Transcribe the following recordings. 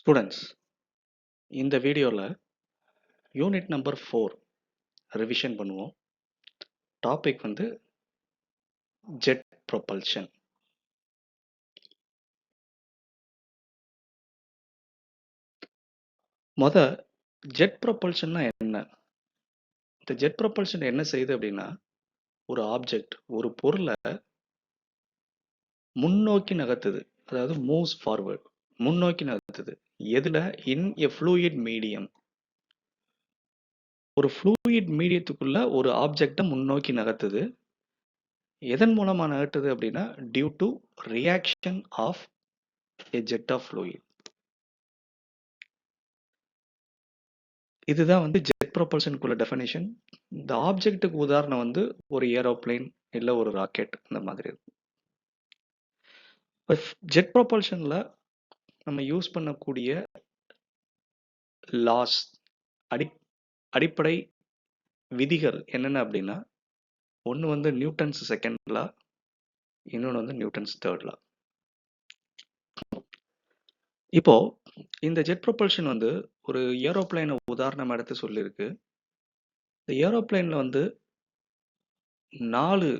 Students, இந்த வீடியோவில் unit number 4 revision பண்ணுவோம். டாபிக் வந்து ஜெட் ப்ரொபல்ஷன். ஜெட் ப்ரொபல்ஷன்னா என்ன? இந்த ஜெட் ப்ரொபல்ஷன் என்ன செய்யுது அப்படின்னா, ஒரு ஆப்ஜெக்ட், ஒரு பொருளை முன்னோக்கி நகர்த்துது. அதாவது மூவ்ஸ் ஃபார்வர்ட், முன்னோக்கி நகர்த்துது. எதுல? In a fluid medium. ஒரு ஃப்ளூயிட் மீடியத்துக்குள்ள ஒரு ஆப்ஜெக்டை முன்னோக்கி நகர்த்துது. எதன் மூலமா நகர்த்துது அப்படின்னா, due to reaction of a jet of fluid. இதுதான் வந்து ஜெட் ப்ரொபல்ஷனுக்குள்ள டெஃபினேஷன். இந்த ஆப்ஜெக்ட்டுக்கு உதாரணம் வந்து ஒரு ஏரோப்ளேன் இல்லை ஒரு ராக்கெட், இந்த மாதிரி இருக்கும். இப்போ ஜெட் ப்ரொபல்ஷனில் நம்ம யூஸ் பண்ணக்கூடிய லாஸ், அடிப்படை விதிகள் என்னென்ன அப்படின்னா, ஒன்று வந்து நியூட்டன்ஸ் செகண்ட் லா, இன்னொன்று வந்து நியூட்டன்ஸ் தேர்ட் லா. இப்போ இந்த ஜெட் ப்ரொபல்ஷன் வந்து ஒரு ஏரோப்ளேனை உதாரணம் எடுத்து சொல்லியிருக்கு. இந்த ஏரோப்ளேனில் வந்து 4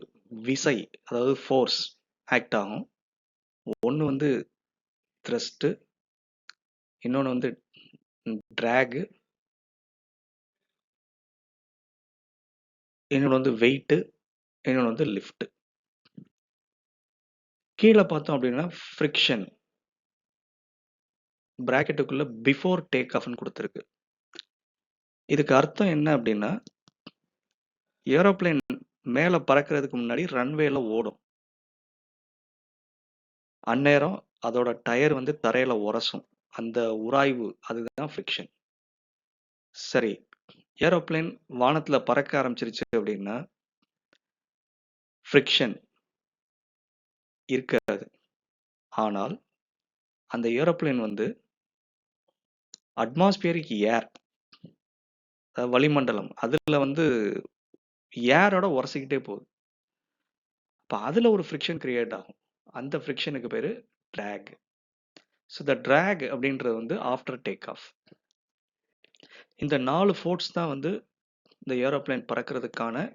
விசை, அதாவது ஃபோர்ஸ் ஆக்ட் ஆகும். ஒன்று வந்து த்ரஸ்ட்டு, இன்னொன்று வந்து ட்ராகு, இன்னொன்று வந்து வெயிட்டு, இன்னொன்று வந்து லிஃப்ட். கீழே பார்த்தோம் அப்படின்னா ஃப்ரிக்ஷன், பிராக்கெட்டுக்குள்ள பிஃபோர் டேக் ஆஃப்னு கொடுத்துருக்கு. இதுக்கு அர்த்தம் என்ன அப்படின்னா, ஏரோப்ளேன் மேலே பறக்கிறதுக்கு முன்னாடி ரன்வேல ஓடும். அந்நேரம் அதோட டயர் வந்து தரையில உரசும். அந்த உராய்வு, அதுதான் ஃப்ரிக்ஷன். சரி, ஏரோப்ளேன் வானத்துல பறக்க ஆரம்பிச்சிருச்சு அப்படின்னா ஃப்ரிக்ஷன் இருக்காது. ஆனால் அந்த ஏரோப்ளேன் வந்து அட்மாஸ்பியரிக் ஏர், வளிமண்டலம், அதுல வந்து ஏரோட உரசிக்கிட்டே போகுது. அப்போ அதுல ஒரு ஃப்ரிக்ஷன் கிரியேட் ஆகும். அந்த ஃப்ரிக்ஷனுக்கு பேரு ட்ராக். ஸோ த ட்ராக் அப்படின்றது வந்து ஆஃப்டர் டேக் ஆஃப். இந்த 4 ஃபோர்ஸ் தான் வந்து இந்த ஏரோப்ளேன் பறக்கிறதுக்கான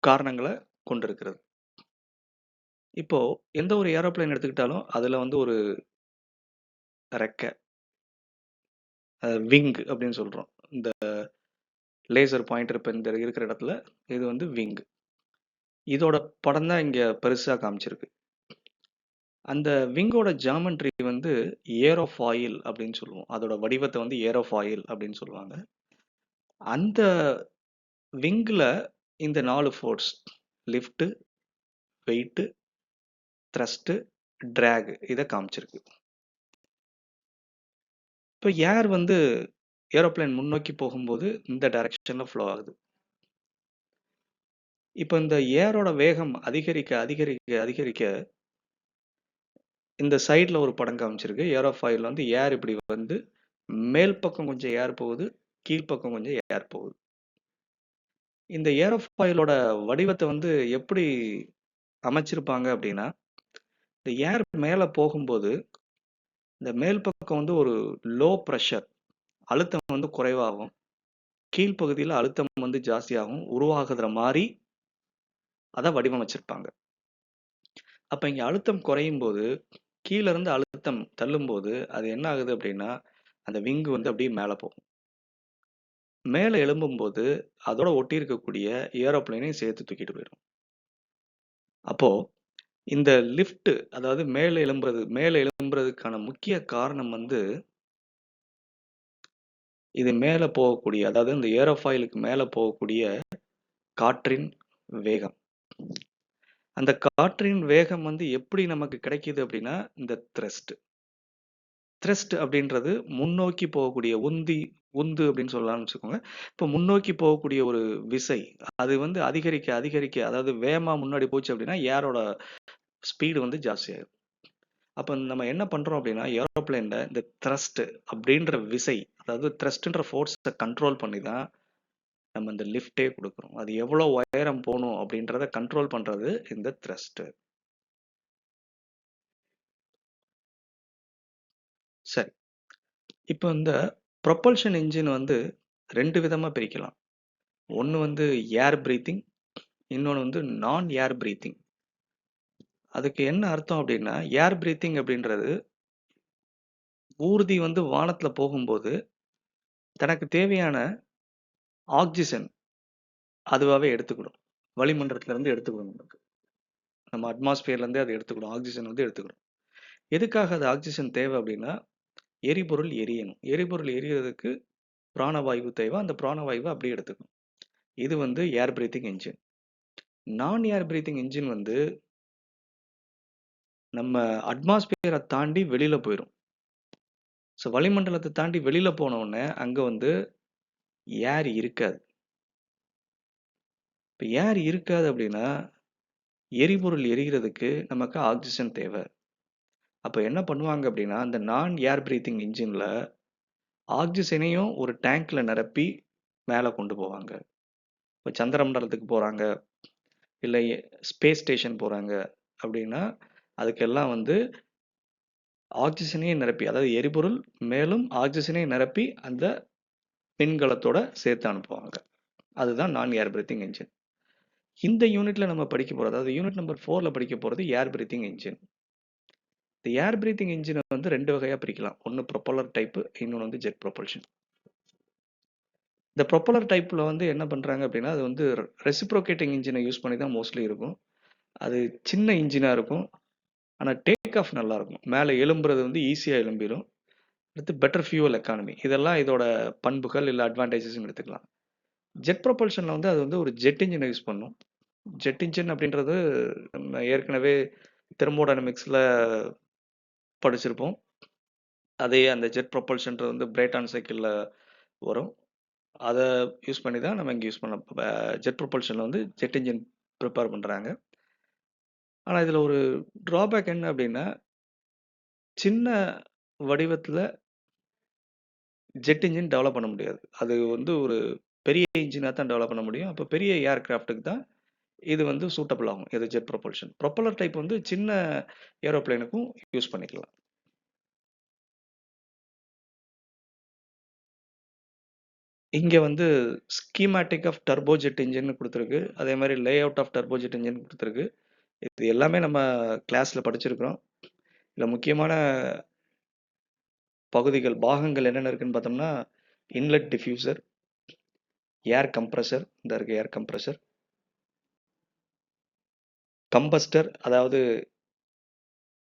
காரணங்களை கொண்டிருக்கிறது. இப்போ எந்த ஒரு ஏரோப்ளேன் எடுத்துக்கிட்டாலும் அதுல வந்து ஒரு ரெக்கை, விங் அப்படின்னு சொல்றோம். இந்த லேசர் பாயிண்டர் இப்போ இந்த இருக்கிற இடத்துல இது வந்து விங். இதோட படம் தான் இங்க பெருசா காமிச்சிருக்கு. அந்த விங்கோட ஜாமெண்ட்ரி வந்து ஏரோஃபாயில் அப்படின்னு சொல்லுவோம். அதோட வடிவத்தை வந்து ஏரோஃபாயில் அப்படின்னு சொல்லுவாங்க. அந்த விங்ல இந்த 4 force, lift, weight, thrust, drag, இதை காமிச்சிருக்கு. இப்போ ஏர் வந்து ஏரோப்ளேன் முன்னோக்கி போகும்போது இந்த டைரக்ஷன்ல ஃப்ளோ ஆகுது. இப்போ இந்த ஏரோட வேகம் அதிகரிக்க அதிகரிக்க அதிகரிக்க இந்த சைடில் ஒரு படம் காமிச்சிருக்கு. ஏரோஃபாயில் வந்து ஏர் இப்படி வந்து மேல் பக்கம் கொஞ்சம் ஏர் போகுது, கீழ்ப்பக்கம் கொஞ்சம் ஏர் போகுது. இந்த ஏரோஃபாயிலோட வடிவத்தை வந்து எப்படி அமைச்சிருப்பாங்க அப்படின்னா, இந்த ஏர் மேலே போகும்போது இந்த மேல் பக்கம் வந்து ஒரு லோ ப்ரெஷர், அழுத்தம் வந்து குறைவாகும், கீழ்ப்பகுதியில் அழுத்தம் வந்து ஜாஸ்தியாகும் உருவாகுற மாதிரி அதை வடிவமைச்சிருப்பாங்க. அப்போ இங்கே அழுத்தம் குறையும் போது, கீழே இருந்து அழுத்தம் தள்ளும் போது அது என்ன ஆகுது அப்படின்னா, அந்த விங்கு வந்து அப்படியே மேலே போகும். மேலே எழும்பும்போது அதோட ஒட்டி இருக்கக்கூடிய ஏரோப்ளேனையும் சேர்த்து தூக்கிட்டு போயிடும். அப்போ இந்த லிஃப்ட், அதாவது மேலே எழும்புறதுக்கான முக்கிய காரணம் வந்து இது மேலே போகக்கூடிய, அதாவது இந்த ஏரோஃபாயிலுக்கு மேலே போகக்கூடிய காற்றின் வேகம். அந்த காற்றின் வேகம் வந்து எப்படி நமக்கு கிடைக்குது அப்படின்னா, இந்த த்ரஸ்ட். த்ரஸ்ட் அப்படின்றது முன்னோக்கி போகக்கூடிய உந்து அப்படின்னு சொல்லலாம்னு வச்சுக்கோங்க. இப்போ முன்னோக்கி போகக்கூடிய ஒரு விசை, அது வந்து அதிகரிக்க அதிகரிக்க, அதாவது வேகமா முன்னாடி போச்சு அப்படின்னா ஏரோட ஸ்பீடு வந்து ஜாஸ்தியாகும். அப்போ நம்ம என்ன பண்றோம் அப்படின்னா, ஏரோப்ளேன்ல இந்த த்ரஸ்ட் அப்படின்ற விசை, அதாவது த்ரஸ்ட்ன்ற ஃபோர்ஸை கண்ட்ரோல் பண்ணி தான் நம்ம இந்த லிஃப்டே கொடுக்குறோம். அது எவ்வளோ உயரம் போகணும் அப்படின்றத கண்ட்ரோல் பண்றது இந்த த்ரஸ்ட். இப்போ இந்த ப்ரொபல்ஷன் இன்ஜின் வந்து 2 விதமா பிரிக்கலாம். ஒண்ணு வந்து ஏர் பிரீத்திங், இன்னொன்னு வந்து நான் ஏர் பிரீத்திங். அதுக்கு என்ன அர்த்தம் அப்படின்னா, ஏர் பிரீத்திங் அப்படின்றது ஊர்தி வந்து வானத்துல போகும்போது, தனக்கு தேவையான ஆக்ஸிஜன் அதுவாவே எடுத்துக்கிடும். வளிமண்டலத்துல இருந்து எடுத்துக்கிடும் நமக்கு. நம்ம அட்மாஸ்பியர்ல இருந்தே அது எடுத்துக்கிடும். ஆக்ஸிஜன் வந்து எடுத்துக்கிடும். எதுக்காக அது ஆக்ஸிஜன் தேவை அப்படின்னா, எரிபொருள் எரியணும். எரிபொருள் எரியறதுக்கு பிராணவாயு தேவை. அந்த பிராணவாயுவ அப்படியே எடுத்துக்கணும். இது வந்து ஏர் பிரீத்திங் என்ஜின். நான் ஏர் பிரீத்திங் என்ஜின் வந்து நம்ம அட்மாஸ்பியர தாண்டி வெளியில போயிரும். ஸோ வளிமண்டலத்த தாண்டி வெளியில போன உடனே, அங்க வந்து ஏர் இருக்காது. இப்ப ஏர் இருக்காது அப்படின்னா, எரிபொருள் எரிகிறதுக்கு நமக்கு ஆக்ஸிஜன் தேவை. அப்ப என்ன பண்ணுவாங்க அப்படின்னா, அந்த நான் ஏர் பிரீத்திங் என்ஜின்ல ஆக்ஸிஜனையும் ஒரு டேங்க்ல நிரப்பி மேல கொண்டு போவாங்க. இப்ப சந்திர மண்டலத்துக்கு போறாங்க, இல்ல ஸ்பேஸ் ஸ்டேஷன் போறாங்க அப்படின்னா, அதுக்கெல்லாம் வந்து ஆக்ஸிஜனையும் நிரப்பி, அதாவது எரிபொருள் மேலும் ஆக்ஸிஜனையும் நிரப்பி அந்த விண்கலத்தோட சேர்த்து அனுப்புவாங்க. அதுதான் நான் ஏர் பிரீத்திங் என்ஜின். இந்த யூனிட்ல நம்ம படிக்க போறது, அதாவது யூனிட் நம்பர் 4ல படிக்க போறது ஏர் பிரீத்திங் என்ஜின். இந்த ஏர் பிரீத்திங் என்ஜினை வந்து 2 வகையா பிரிக்கலாம். ஒன்னு ப்ரொப்பல்லர் டைப், இன்னொன்னு வந்து ஜெட் ப்ரொபல்ஷன். இந்த ப்ரொப்பல்லர் டைப்ல வந்து என்ன பண்றாங்க அப்படின்னா, அது வந்து ரெசிப்ரோகேட்டிங் இன்ஜினை யூஸ் பண்ணி தான் மோஸ்ட்லி இருக்கும். அது சின்ன இன்ஜினா இருக்கும். ஆனா டேக் ஆஃப் நல்லா இருக்கும். மேல எழும்புறது வந்து ஈஸியா எழும்பிரும். அடுத்து பெட்டர் ஃபியூவல் எக்கானமி. இதெல்லாம் இதோட பண்புகள் இல்ல அட்வான்டேஜஸ்ன்னு எடுத்துக்கலாம். ஜெட் ப்ரொபல்ஷன்ல வந்து அது வந்து ஒரு ஜெட் இன்ஜினை யூஸ் பண்ணும். ஜெட் இன்ஜின் அப்படின்றது நம்ம ஏற்கனவே தெர்மோடைனமிக்ஸ்ல படிச்சிருப்போம். அதே அந்த ஜெட் ப்ரொபல்ஷன்றது வந்து பிரைட்டான் சைக்கிள்ல வரும். அத யூஸ் பண்ணி தான் நம்ம இங்க யூஸ் பண்ண ஜெட் ப்ரொபல்ஷன்ல வந்து ஜெட் இன்ஜின் ப்ரிப்பேர் பண்றாங்க. ஆனா இதுல ஒரு டிராபேக் என்ன அப்படின்னா, சின்ன வடிவத்துல ஜெட் இன்ஜின் டெவலப் பண்ண முடியாது. அது வந்து ஒரு பெரிய இன்ஜினா தான் டெவலப் பண்ண முடியும். அப்ப பெரிய ஏர்கிராஃப்ட்க்கு தான் இது வந்து சூட்டபிள் ஆகும். இது ஜெட் ப்ரொபல்ஷன். ப்ரொப்பல்லர் டைப் வந்து சின்ன ஏரோப்ளேனுக்கும் யூஸ் பண்ணிக்கலாம். இங்க வந்து ஸ்கீமேட்டிக் ஆஃப் டர்போஜெட் என்ஜின் குடுத்திருக்கு. அதே மாரி lay of turbojet engine குடுத்திருக்கு. இது எல்லாமே நம்ம கிளாஸ்ல படிச்சிருக்கிறோம். இதுல முக்கியமான பகுதிகள், பாகங்கள் என்னென்ன இருக்குன்னு பார்த்தோம்னா, இன்லெட் டிஃப்யூசர், ஏர் கம்ப்ரசர், இந்த இருக்கு ஏர் கம்ப்ரசர், கம்பஸ்டர் அதாவது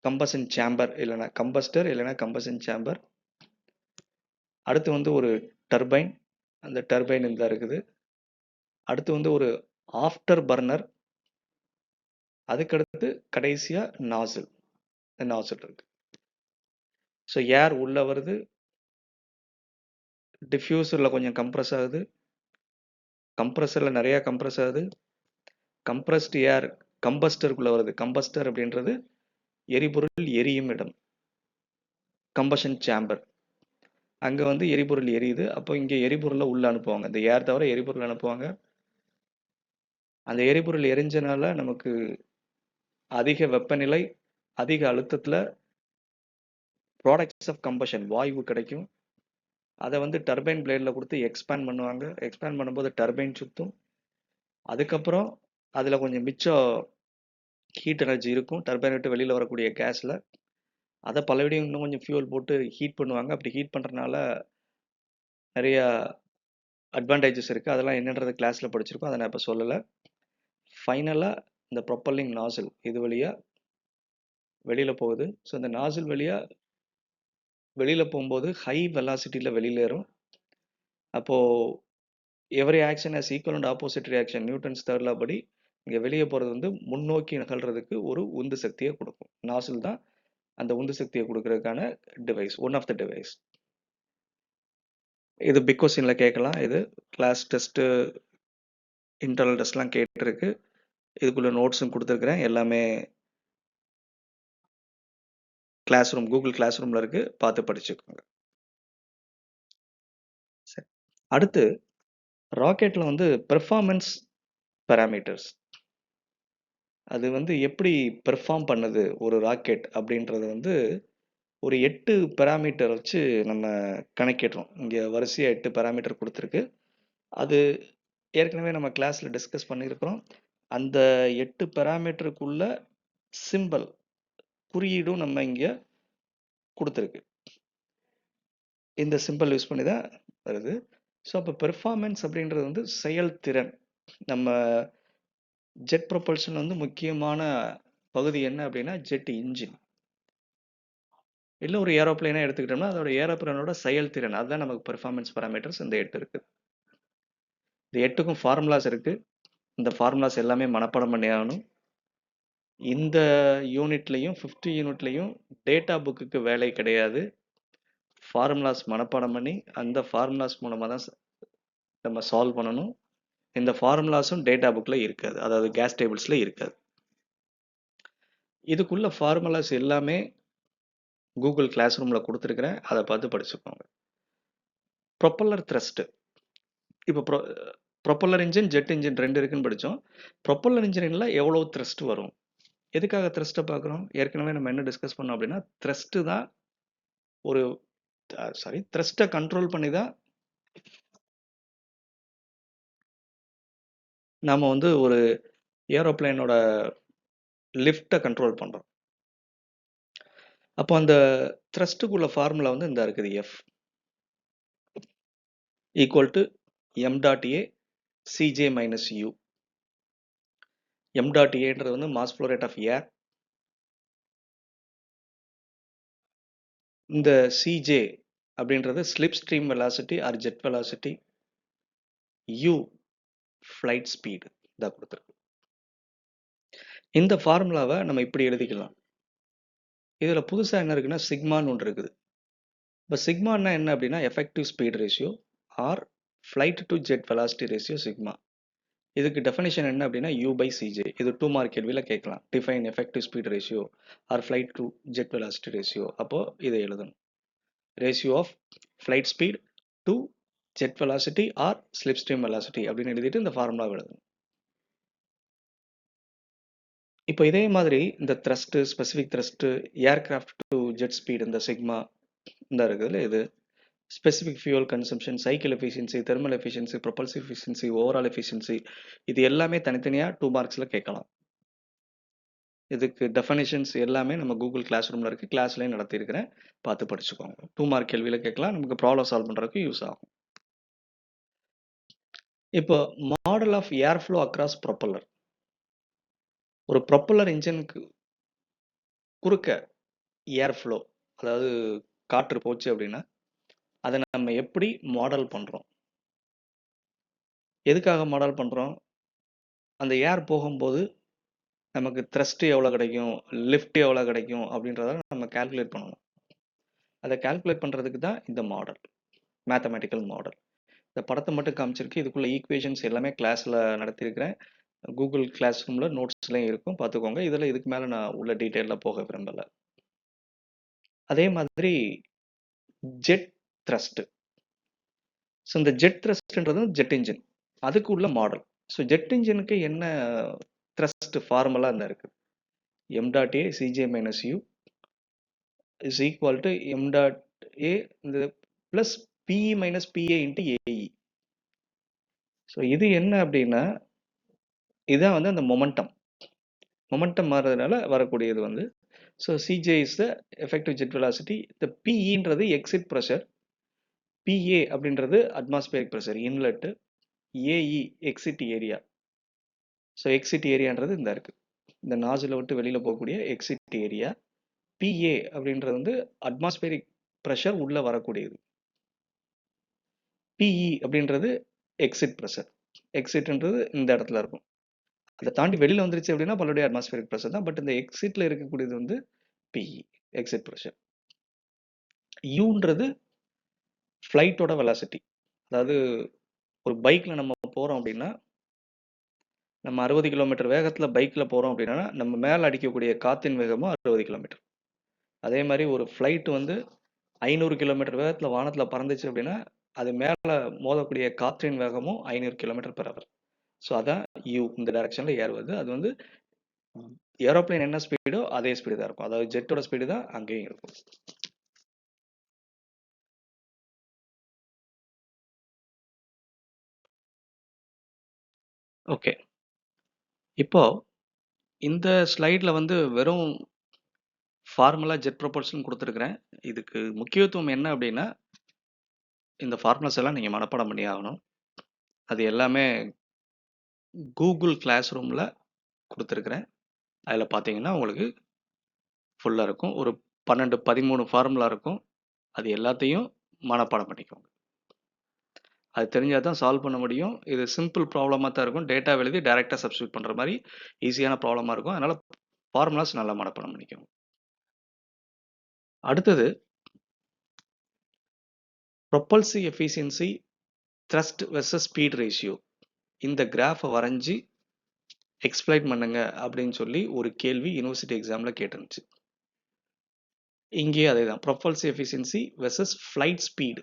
கம்பஷன் சேம்பர் இல்லைன்னா கம்பஸ்டர் இல்லைன்னா கம்பஷன் சேம்பர். அடுத்து வந்து ஒரு டர்பைன், அந்த டர்பைன் இந்த இருக்குது. அடுத்து வந்து ஒரு ஆஃப்டர் பர்னர், அதுக்கடுத்து கடைசியா நாசில், நாசில் இருக்கு. ஸோ ஏர் உள்ள வருது, டிஃப்யூசர்ல கொஞ்சம் கம்ப்ரஸ் ஆகுது, கம்ப்ரஸர்ல நிறைய கம்ப்ரஸ் ஆகுது, கம்ப்ரஸ்டு ஏர் கம்பஸ்டருக்குள்ள வருது. கம்பஸ்டர் அப்படின்றது எரிபொருள் எரியும் இடம், கம்பஷன் சேம்பர். அங்க வந்து எரிபொருள் எரியுது. அப்போ இங்க எரிபொருளை உள்ள அனுப்புவாங்க. இந்த ஏர் தவிர எரிபொருள் அனுப்புவாங்க. அந்த எரிபொருள் எரிஞ்சனால நமக்கு அதிக வெப்பநிலை, அதிக அழுத்தத்துல ப்ராடக்ட்ஸ் ஆஃப் கம்பஷன் வாயு கிடைக்கும். அதை வந்து டர்பைன் பிளேட்ல கொடுத்து எக்ஸ்பேண்ட் பண்ணுவாங்க. எக்ஸ்பேண்ட் பண்ணும்போது டர்பைன் சுத்தும். அதுக்கப்புறம் அதுல கொஞ்சம் மிச்சம் ஹீட் எனர்ஜி இருக்கும் டர்பைன் விட்டு வெளியில வரக்கூடிய கேஸ்ல. அதை பலபடியும் இன்னும் கொஞ்சம் ஃபியூல் போட்டு ஹீட் பண்ணுவாங்க. அப்படி ஹீட் பண்றதுனால நிறைய அட்வான்டேஜஸ் இருக்கு. அதெல்லாம் என்னன்றது கிளாஸ்ல படிச்சிருக்கோம். அதை நான் இப்ப சொல்லல. ஃபைனலா இந்த ப்ரொப்பல்லிங் நாசில் இது வழியா வெளியில போகுது. ஸோ இந்த நாசில் வழியா வெளியில போகும்போது ஹை வெலாசிட்டியில வெளியிலேறும். அப்போ every action has equal and opposite reaction, Newton's third law படி இங்க வெளியே போறது வந்து முன்னோக்கி நகல்றதுக்கு ஒரு உந்து சக்தியை கொடுக்கும். நாசில் தான் அந்த உந்து சக்தியை கொடுக்கறதுக்கான device, one of the device. இது பிக் கொஸ்டின்ல கேட்கலாம். இது கிளாஸ் டெஸ்ட், இன்டர்னல் டெஸ்ட்லாம் கேட்டிருக்கு. இதுக்குள்ள நோட்ஸும் கொடுத்துருக்கிறேன். எல்லாமே கிளாஸ் ரூம், கூகுள் கிளாஸ் ரூம்ல இருக்கு. பார்த்து படிச்சுக்கோங்க. சரி. அடுத்து ராக்கெட்ல வந்து பெர்ஃபார்மன்ஸ் பாராமீட்டர்ஸ், அது வந்து எப்படி பெர்ஃபார்ம் பண்ணுது ஒரு ராக்கெட் அப்படின்றது வந்து ஒரு 8 பாராமீட்டர் வச்சு நம்ம கணக்கிடுறோம். இங்க வரிசையா 8 பாராமீட்டர் குடுத்திருக்கு. அது ஏற்கனவே நம்ம கிளாஸ்ல டிஸ்கஸ் பண்ணியிருக்கிறோம். அந்த 8 பாராமீட்டருக்குள்ள சிம்பல் குறியீடும் நம்ம இங்க குடுத்திருக்கு. இந்த சிம்பல் யூஸ் பண்ணி தான் வருது. ஸோ அப்ப பெர்ஃபார்மன்ஸ் அப்படின்றது வந்து செயல்திறன். நம்ம ஜெட் ப்ரொபல்ஷன் வந்து முக்கியமான பகுதி என்ன அப்படின்னா ஜெட் இன்ஜின். இல்ல ஒரு ஏரோப்ளேனா எடுத்துக்கிட்டோம்னா அதோட ஏரோப்ளேனோட செயல்திறன் அதுதான் நமக்கு பெர்ஃபார்மன்ஸ் பாராமீட்டர்ஸ் இந்த 8 இருக்கு. இந்த 8க்கும் ஃபார்முலாஸ் இருக்கு. இந்த ஃபார்முலாஸ் எல்லாமே மனப்பாடம் பண்ணி ஆகணும். இந்த யூனிட்லயும் 5th யூனிட்லயும் டேட்டா புக்குக்கு வேலை கிடையாது. ஃபார்முலாஸ் மனப்பாடம் பண்ணி அந்த ஃபார்முலாஸ் மூலமா தான் நம்ம சால்வ் பண்ணணும். இந்த ஃபார்முலாஸும் டேட்டா புக்ல இருக்காது. அதாவது கேஸ் டேபிள்ஸ்ல இருக்காது. இதுக்குள்ள ஃபார்முலாஸ் எல்லாமே கூகுள் கிளாஸ் ரூம்ல கொடுத்துருக்கிறேன். அதை பார்த்து படிச்சுக்கோங்க. Propeller thrust. இப்போ ப்ரொப்பல்லர் இன்ஜின் ஜெட் இன்ஜின் 2 இருக்குன்னு படித்தோம். ப்ரொப்பல்லர் இன்ஜினில் எவ்வளோ த்ரஸ்ட் வரும்? எதுக்காக த்ரஸ்ட்டை பார்க்குறோம்? ஏற்கனவே நம்ம என்ன டிஸ்கஸ் பண்ணோம் அப்படின்னா த்ரஸ்ட் தான் ஒரு த்ரஸ்ட்டை கண்ட்ரோல் பண்ணி தான் நாம வந்து ஒரு ஏரோப்ளேனோட லிஃப்ட்டை கண்ட்ரோல் பண்றோம். அப்போ அந்த த்ரஸ்ட்டுக்குள்ள ஃபார்முலா வந்து இந்த இருக்குது. F equal to M dot A C J minus U. M dot ஏன்றது வந்து mass flow rate of air. இந்த சிஜே அப்படின்றது slip stream velocity or jet velocity. U flight speed தான் கொடுத்துருக்கு. இந்த ஃபார்முலாவை நம்ம இப்படி எழுதிக்கலாம். இதில் புதுசாக என்ன இருக்குன்னா சிக்மான்னு ஒன்று இருக்குது. இப்போ சிக்மான்னா என்ன அப்படின்னா effective speed ratio or flight to jet velocity ratio sigma. இதுக்கு டெஃபினிஷன் என்ன அப்படின்னா யூ பை சிஜே. இது 2 மார்க் கேள்வியில் கேட்கலாம். Define effective speed ratio or flight to jet velocity ratio. அப்போது இதை எழுதணும். Ratio of flight speed to jet velocity or slip stream velocity அப்படின்னு எழுதிட்டு இந்த ஃபார்முலா எழுதணும். இப்போ இதே மாதிரி இந்த thrust specific thrust aircraft to jet speed இந்த சிக்மா இந்த இருக்குதுல இது specific fuel consumption cycle efficiency thermal efficiency propulsive efficiency overall efficiency இது எல்லாமே தனித்தனியாக 2 மார்க்ஸில் கேட்கலாம். இதுக்கு டெஃபனிஷன்ஸ் எல்லாமே நம்ம கூகுள் கிளாஸ் ரூமில் இருக்குது. கிளாஸ்லேயும் நடத்தியிருக்கிறேன். பார்த்து படிச்சுக்கோங்க. 2 மார்க் கேள்வியில் கேட்கலாம். நமக்கு ப்ராப்ளம் சால்வ் பண்ணுறதுக்கு யூஸ் ஆகும். இப்போ model of air flow across propeller. ஒரு ப்ரொப்பல்லர் இன்ஜினுக்கு குறுக்க ஏர் ஃப்ளோ அதாவது காற்று போச்சு அப்படின்னா அதை நம்ம எப்படி மாடல் பண்ணுறோம்? எதுக்காக மாடல் பண்ணுறோம்? அந்த ஏர் போகும்போது நமக்கு த்ரஸ்ட் எவ்வளோ கிடைக்கும், லிஃப்ட் எவ்வளோ கிடைக்கும் அப்படின்றத நம்ம கால்குலேட் பண்ணணும். அதை கால்குலேட் பண்ணுறதுக்கு தான் இந்த மாடல், மேத்தமெட்டிக்கல் மாடல். இந்த படத்தை மட்டும் காமிச்சிருக்கு. இதுக்குள்ள ஈக்குவேஷன்ஸ் எல்லாமே கிளாஸில் நடத்தியிருக்கிறேன். கூகுள் கிளாஸ் ரூமில் நோட்ஸ்லையும் இருக்கும், பார்த்துக்கோங்க. இதில் இதுக்கு மேலே நான் உள்ள டீட்டெயிலில் போக விரும்பலை. அதே மாதிரி ஜெட் த்ரஸ்ட். ஸோ இந்த ஜெட் த்ரஸ்ட்ன்றது ஜெட் இன்ஜின், அதுக்கு உள்ள மாடல். ஸோ ஜெட் இன்ஜினுக்கு என்ன த்ரஸ்ட் ஃபார்முலா இந்த இருக்குது. M dot A C J minus U is equal to M dot A இந்த plus P E minus P A into A E. So இது என்ன அப்படின்னா இதுதான் வந்து அந்த மொமெண்டம் மாறுறதுனால வரக்கூடியது வந்து. So C J is the effective jet velocity. இந்த பிஇன்றது எக்ஸிட் ப்ரெஷர், பிஏ அப்படின்றது atmospheric pressure inlet, A E exit area. So exit ஏரியான்றது இந்த இருக்குது. இந்த நாசிலை விட்டு வெளியில் போகக்கூடிய எக்ஸிட் ஏரியா. பிஏ அப்படின்றது வந்து அட்மாஸ்பியரிக் ப்ரெஷர் உள்ளே வரக்கூடியது. பிஇ அப்படின்றது எக்ஸிட் ப்ரெஷர். எக்ஸிட்ன்றது இந்த இடத்துல இருக்கும். அதை தாண்டி வெளியில் வந்துருச்சு அப்படின்னா பலருடைய அட்மாஸ்பியரிக் ப்ரெஷர் தான். பட் இந்த எக்ஸிட்டில் இருக்கக்கூடியது வந்து பிஇ எக்ஸிட் ப்ரெஷர். யூன்றது ஃப்ளைட்டோட வெலாசிட்டி. அதாவது ஒரு பைக்கில் நம்ம போகிறோம் அப்படின்னா நம்ம 60 கிலோமீட்டர் வேகத்தில் பைக்கில் போகிறோம் அப்படின்னா நம்ம மேலே அடிக்கக்கூடிய காற்றின் வேகமும் 60 கிலோமீட்டர். அதே மாதிரி ஒரு ஃப்ளைட் வந்து 500 கிலோமீட்டர் வேகத்தில் வானத்தில் பறந்துச்சு அப்படின்னா அது மேலே மோதக்கூடிய காற்றின் வேகமும் 500 கிலோமீட்டர் பெர் ஹவர். ஸோ அதான் யூ இந்த டைரக்ஷனில் ஏறுவது. அது வந்து ஏரோப்ளேன் என்ன ஸ்பீடோ அதே ஸ்பீடு தான் இருக்கும். அதாவது ஜெட்டோட ஸ்பீடு தான் அங்கேயும் இருக்கும். ஓகே. இப்போ இந்த ஸ்லைட்ல வந்து வெறும் ஃபார்முலா ஜெட் ப்ரொபல்ஷன் குடுத்துருக்கிறேன். இதுக்கு முக்கியத்துவம் என்ன அப்டின்னா, இந்த ஃபார்முலாஸ் எல்லாம் நீங்க மனப்பாடம் பண்ணி ஆகணும். அது எல்லாமே Google கிளாஸ் ரூம்ல குடுத்துருக்கிறேன். அதுல பார்த்தீங்கன்னா, உங்களுக்கு ஃபுல்லா இருக்கும். ஒரு 12, 13 ஃபார்முலா இருக்கும். அது எல்லாத்தையும் மனப்பாடம் பண்ணிக்கோங்க. அது தெரிஞ்சா தான் சால்வ் பண்ண முடியும். இது சிம்பிள் ப்ராப்ளமா தான் இருக்கும். டேட்டா எழுதி டைரக்ட்டா சப்ஸ்டிட்யூட் பண்ற மாரி ஈஸியான ப்ராப்ளமா இருக்கும். அதனால ஃபார்முலாஸ் நல்லா மனப்பாடம் பண்ணிக்கோங்க. அடுத்தது propulsive efficiency thrust versus speed ratio. இந்த கிராஃப வரைஞ்சு எக்ஸ்பிளைன் பண்ணுங்க அப்படின்னு சொல்லி ஒரு கேள்வி யுனிவர்சிட்டி எக்ஸாம்ல கேட்டிருந்துச்சு. இங்கேயும் அதேதான். ப்ரொபல்சிவ் எஃபிஷியன்சி வெர்சஸ் ஃப்ளைட் ஸ்பீட்.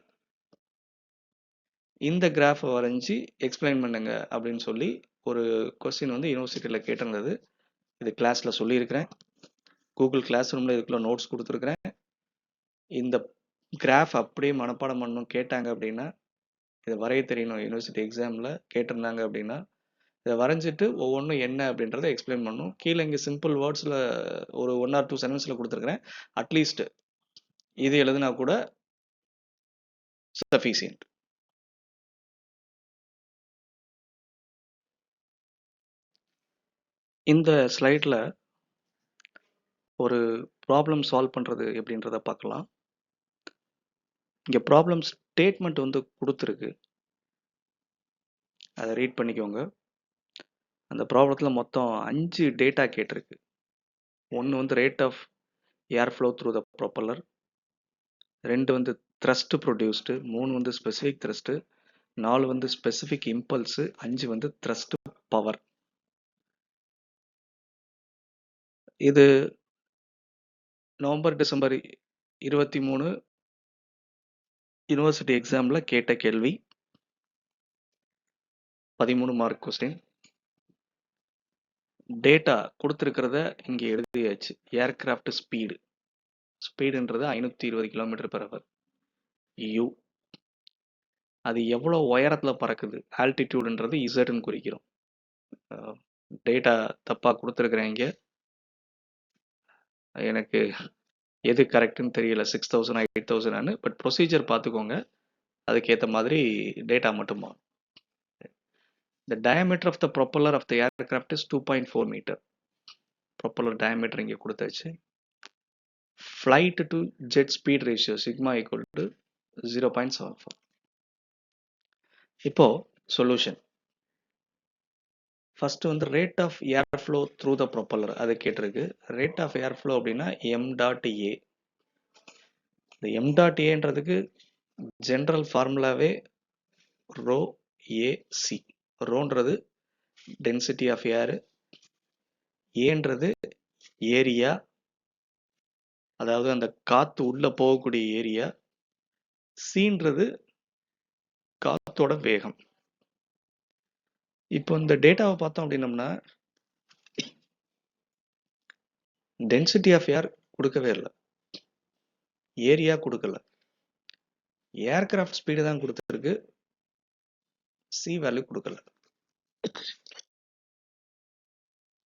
இந்த கிராஃப வரைஞ்சு எக்ஸ்பிளைன் பண்ணுங்க அப்படின்னு சொல்லி ஒரு கொஸ்டின் வந்து யுனிவர்சிட்டியில் கேட்டிருந்தது. இது கிளாஸ்ல சொல்லியிருக்கிறேன். கூகுள் கிளாஸ் ரூம்ல இதுக்குள்ள நோட்ஸ் கொடுத்துருக்கிறேன். இந்த கிராஃப் அப்படியே மனப்பாடம் பண்ணணும் கேட்டாங்க அப்படின்னா, இதை வரைய தெரியணும். யுனிவர்சிட்டி எக்ஸாம்ல கேட்டிருந்தாங்க அப்படின்னா, இதை வரைஞ்சிட்டு ஒவ்வொன்றும் என்ன அப்படின்றத எக்ஸ்பிளைன் பண்ணணும். கீழே இங்கே சிம்பிள் வேர்ட்ஸில் ஒரு 1 or 2 சென்டென்ஸில் கொடுத்துருக்கிறேன். அட்லீஸ்ட் இது எழுதுனா கூட சஃபிஷியன்ட். இந்த ஸ்லைடில் ஒரு ப்ராப்ளம் சால்வ் பண்ணுறது எப்படின்றத பார்க்கலாம். இங்கே ப்ராப்ளம் ஸ்டேட்மெண்ட் வந்து கொடுத்துருக்கு. அதை ரீட் பண்ணிக்கோங்க. அந்த ப்ராப்ளத்தில் மொத்தம் 5 டேட்டா கேட்டிருக்கு. ஒன்று வந்து rate of air flow through the propeller, 2 வந்து த்ரஸ்ட் ப்ரொடியூஸ்டு, 3 வந்து ஸ்பெசிஃபிக் த்ரஸ்ட்டு, 4 வந்து ஸ்பெசிஃபிக் இம்பல்ஸு, 5 வந்து த்ரஸ்ட் பவர். இது நவம்பர் டிசம்பர் 23 யூனிவர்சிட்டி எக்ஸாமில் கேட்ட கேள்வி. 13 மார்க் கொஸ்டின். டேட்டா கொடுத்துருக்கிறத இங்கே எழுதியாச்சு. Aircraft ஸ்பீடுன்றது 520 km/h. யூ அது எவ்வளோ உயரத்தில் பறக்குது. ஆல்டிடியூடுன்றது இசட்னு குறிக்கிறோம். டேட்டா தப்பாக கொடுத்துருக்குறேன் இங்கே. எனக்கு எது கரெக்டுன்னு தெரியல, 6000 8000. பட் ப்ரொசீஜர் பார்த்துக்கோங்க, அதுக்கேற்ற மாதிரி டேட்டா மட்டும் மாறும். The diameter of the propeller of the aircraft is 2.4 meter. Propeller diameter இங்கே கொடுத்தாச்சு. Flight to jet speed ratio sigma equal to 0.74. இப்போ சொல்யூஷன். ஃபர்ஸ்ட் வந்து rate of air flow through the propeller அது கேட்டிருக்கு. ரேட் ஆஃப் ஏர் ஃப்ளோ அப்படின்னா m.a. இந்த m.a-ன்றதுக்கு general ஃபார்முலாவே ரோ ஏசி. ரோன்றது டென்சிட்டி ஆஃப் ஏர், ஏன்றது ஏரியா, அதாவது அந்த காத்து உள்ள போகக்கூடிய ஏரியா, சீன்றது காத்தோட வேகம். இப்போ இந்த டேட்டாவை பார்த்தோம் அப்படின்னம்னா டென்சிட்டி ஆஃப் ஏர் கொடுக்கவே இல்லை, ஏரியா கொடுக்கல, ஏர்கிராஃப்ட் ஸ்பீடு தான் கொடுத்துருக்கு, சி வேல்யூ கொடுக்கல.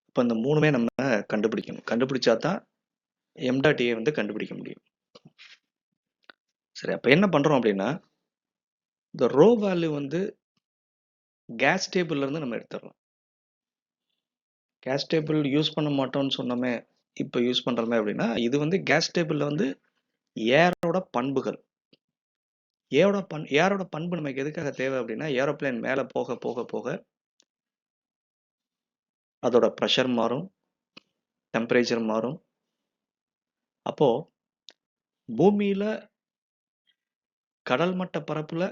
இப்போ இந்த மூணுமே நம்ம கண்டுபிடிக்கணும். கண்டுபிடிச்சா தான் m.a வந்து கண்டுபிடிக்க முடியும். சரி, அப்போ என்ன பண்றோம் அப்படின்னா, இந்த ரோ வேல்யூ வந்து கேஸ் டேபிள்ல இருந்து நம்ம எடுத்துடலாம். கேஸ் டேபிள் யூஸ் பண்ண மாட்டோம்னு சொன்னோமே, இப்போ யூஸ் பண்றோமே அப்படின்னா, இது வந்து கேஸ் டேபிள்ல வந்து ஏரோட பண்புகள். ஏரோட பண்பு நமக்கு எதுக்காக தேவை அப்படின்னா, ஏரோப்ளேன் மேலே போக போக போக அதோட ப்ரெஷர் மாறும், டெம்பரேச்சர் மாறும். அப்போ பூமியில கடல் மட்ட பரப்புல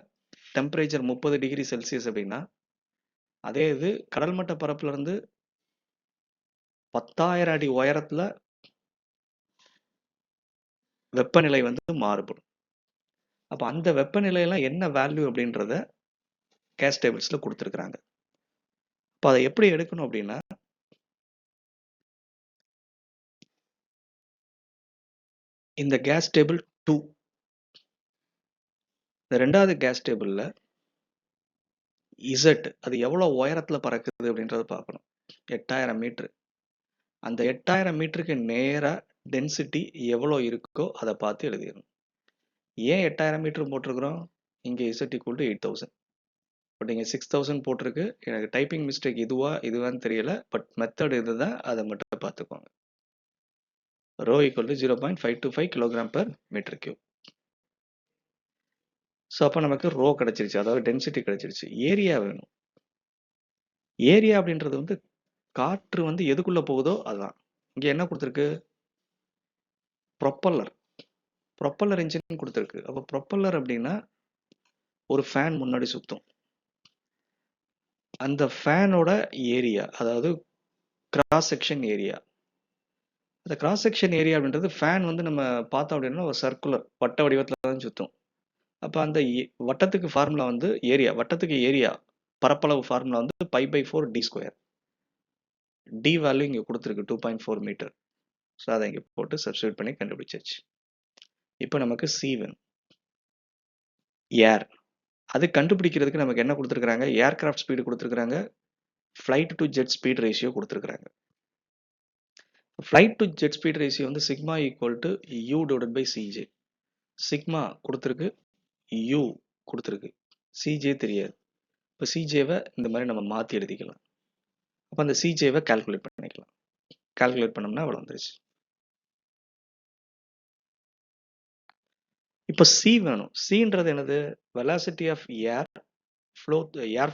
டெம்பரேச்சர் 30 டிகிரி செல்சியஸ் அப்படின்னா, அதே இது கடல் மட்ட பரப்புல இருந்து 10,000 அடி உயரத்துல வெப்பநிலை வந்து மாறுபடும். அப்போ அந்த வெப்பநிலையெல்லாம் என்ன வேல்யூ அப்படின்றத கேஸ் டேபிள்ஸ்ல கொடுத்துருக்குறாங்க. இப்போ அதை எப்படி எடுக்கணும் அப்படின்னா, இந்த கேஸ் டேபிள் 2, இந்த ரெண்டாவது கேஸ் டேபிள்ல இசட் அது எவ்வளோ உயரத்தில் பறக்குது அப்படின்றத பார்க்கணும். 8000 மீட்ரு. அந்த 8000 மீட்டருக்கு நேராக டென்சிட்டி எவ்வளோ இருக்கோ அதை பார்த்து எழுதிடணும். ஏன் 8000 மீட்டர் போட்டிருக்கிறோம்? இங்கே இசட் ஈக்குவல் டு 8000. பட் இங்கே 6000 போட்டிருக்கு. எனக்கு டைப்பிங் மிஸ்டேக் இதுவான்னு தெரியல. பட் மெத்தட் இதுதான், அதை மட்டும் பார்த்துக்கோங்க. Rho equal to 0.525 kilogram per metre cube. So அப்போ நமக்கு ரோ கிடச்சிருச்சு, அதாவது டென்சிட்டி கிடச்சிருச்சு. ஏரியா வேணும். ஏரியா அப்படின்றது வந்து காற்று வந்து எதுக்குள்ளே போகுதோ அதுதான். இங்கே என்ன கொடுத்துருக்கு? ப்ரொப்பல்லர் இன்ஜின் கொடுத்துருக்கு. அப்போ ப்ரொப்பல்லர் அப்படின்னா ஒரு ஃபேன் முன்னாடி சுற்றும். அந்த ஃபேனோட ஏரியா, அதாவது கிராஸ் செக்ஷன் ஏரியா. அந்த கிராஸ் செக்ஷன் ஏரியா அப்படின்றது ஃபேன் வந்து நம்ம பார்த்தோம் அப்படின்னா ஒரு சர்க்குலர் வட்ட வடிவத்தில் தான் சுற்றும். அப்போ அந்த வட்டத்துக்கு ஃபார்முலா வந்து வட்டத்துக்கு ஏரியா பரப்பளவு ஃபார்முலா வந்து π/4 d². டி வேல்யூ இங்கே கொடுத்துருக்கு 2.4 மீட்டர். ஸோ அதை இங்கே போட்டு சப்ஸ்டியூட் பண்ணி கண்டுபிடிச்சாச்சு. இப்போ நமக்கு சி வேணும், ஏர். அது கண்டுபிடிக்கிறதுக்கு நமக்கு என்ன கொடுத்துருக்காங்க? ஏர்கிராஃப்ட் ஸ்பீடு கொடுத்துருக்காங்க, flight to jet speed ratio கொடுத்துருக்காங்க. Flight to jet speed ratio வந்து sigma equal to U divided by C J. Sigma கொடுத்துருக்கு, யூ கொடுத்துருக்கு, சிஜே தெரியாது. இப்போ சிஜேவை இந்த மாதிரி நம்ம மாற்றி எழுதிக்கலாம். அப்போ அந்த சிஜேவை கால்குலேட் பண்ணிக்கலாம். கால்குலேட் பண்ணோம்னா அவ்வளோ வந்துருச்சு. இப்போ சி வேணும். சின்றது என்னது? Velocity of air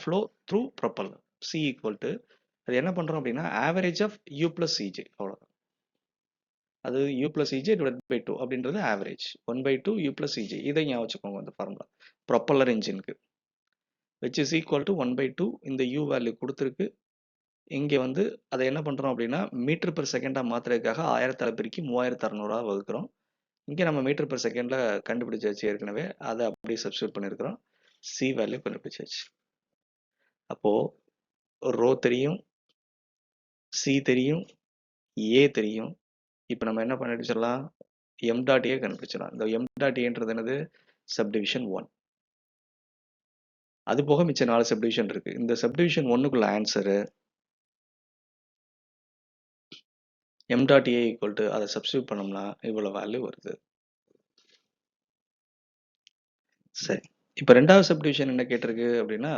flow through propeller. C equal to அது என்ன பண்ணுறோம் அப்படின்னா average of u plus CJ, அவ்வளோதான். அது u plus CJ divide by 2 அப்படின்றது ஆவரேஜ் 1/2 யூ ப்ளஸ் சிஜே. இதை ஞாபகம் வச்சுக்கோங்க அந்த ஃபார்முலா ப்ரொப்பல்லர் இன்ஜினுக்கு. Which is equal to 1/2. இந்த யூ வேல்யூ கொடுத்துருக்கு. இங்கே வந்து அதை என்ன பண்ணுறோம் அப்படின்னா மீட்டர் பெர் செகண்டாக மாற்றுறதுக்காக 1000 பெருக்கி 3600 வகுக்கிறோம். இங்கே நம்ம மீட்டர் பெர் செகண்டில் கண்டுபிடிச்சாச்சு ஏற்கனவே, அதை அப்படியே சப்ஸ்டியூட் பண்ணியிருக்கிறோம். சி வேல்யூ கண்டுபிடிச்சாச்சு. அப்போது ரோ தெரியும், சி தெரியும், ஏ தெரியும். இப்போ நம்ம என்ன கண்டுபிடிச்சிடலாம்? எம் டாட் ஏ கண்டுபிடிச்சிடலாம். இந்த எம் டாட் ஏன்றது என்னது? சப்டிவிஷன் 1. அது போக மிச்சம் 4 சப்டிவிஷன் இருக்கு. இந்த சப்டிவிஷன் 1க்குள்ள answer M dot A equal to அதை சப்ஸ்டியூட் பண்ணோம்னா இவ்வளோ வேல்யூ வருது. சரி, இப்போ ரெண்டாவது சப்டிவிஷன் என்ன கேட்டிருக்கு அப்படின்னா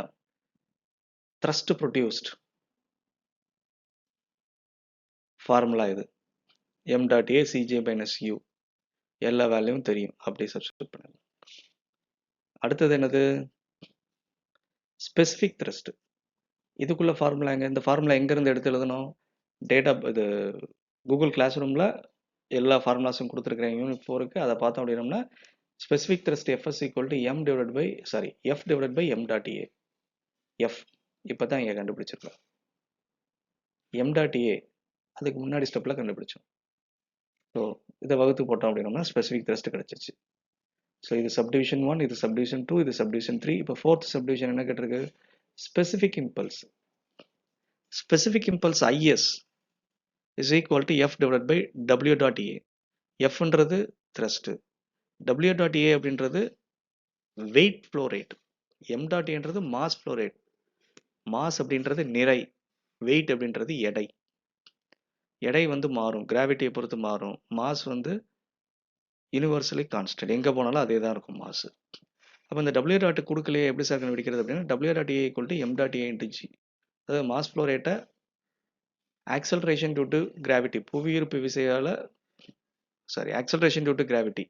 த்ரஸ்ட் ப்ரொடியூஸ்ட் ஃபார்முலா இது M dot A C J minus you. எல்லா வேல்யூவும் தெரியும், அப்படியே சப்ஸ்டியூட் பண்ணலாம். அடுத்தது என்னது? Specific thrust. இதுக்குள்ள ஃபார்முலா எங்க? இந்த ஃபார்முலா எங்கேருந்து எடுத்து எழுதணும்? இது கூகுள் கிளாஸ் ரூமில் எல்லா ஃபார்முலாஸும் கொடுத்துருக்குறேன் யூனிட் 4க்கு. அதை பார்த்தோம் அப்படின்னோம்னா specific thrust F S equal to F divided by M dot A. F இப்போ தான் இங்கே கண்டுபிடிச்சிருக்கோம். எம் டாட் ஏ அதுக்கு முன்னாடி ஸ்டெப்பில் கண்டுபிடிச்சோம். ஸோ இதை வகுத்து போட்டோம் அப்படின்னோம்னா ஸ்பெசிஃபிக் த்ரஸ்ட் கிடச்சிச்சு. ஸோ இது சப்டிவிஷன் 1, இது சப்டிவிஷன் 2, இது சப்டிவிஷன் 3. இப்போ ஃபோர்த் சப்டிவிஷன் என்ன கேட்டிருக்கு? Specific impulse. Specific impulse I S is equal to F divide by W dot A. எஃப்ன்றது த்ரஸ்ட்டு, டபிள்யூ டாட் ஏ அப்படின்றது weight flow rate, M dot ஏன்றது மாஸ் ஃப்ளோ ரேட். மாஸ் அப்படின்றது நிறை, wait அப்படின்றது எடை. எடை வந்து மாறும், கிராவிட்டியை பொறுத்து மாறும். மாஸ் வந்து யூனிவர்சலி கான்ஸ்டன்ட், எங்கே போனாலும் அதே தான் இருக்கும் மாசு. அப்போ இந்த டபிள்யூ டாட் கொடுக்கலையே எப்படி சார் கண்டுபிடிக்கிறது அப்படின்னா W dot A equal to M dot A into G. அதாவது மாஸ் ஃப்ளோ ரேட்டை ஆக்சலரேஷன் டியூ டு கிராவிட்டி, புவியீர்ப்பு விசையால் ஆக்சலரேஷன் டியூ டு கிராவிட்டி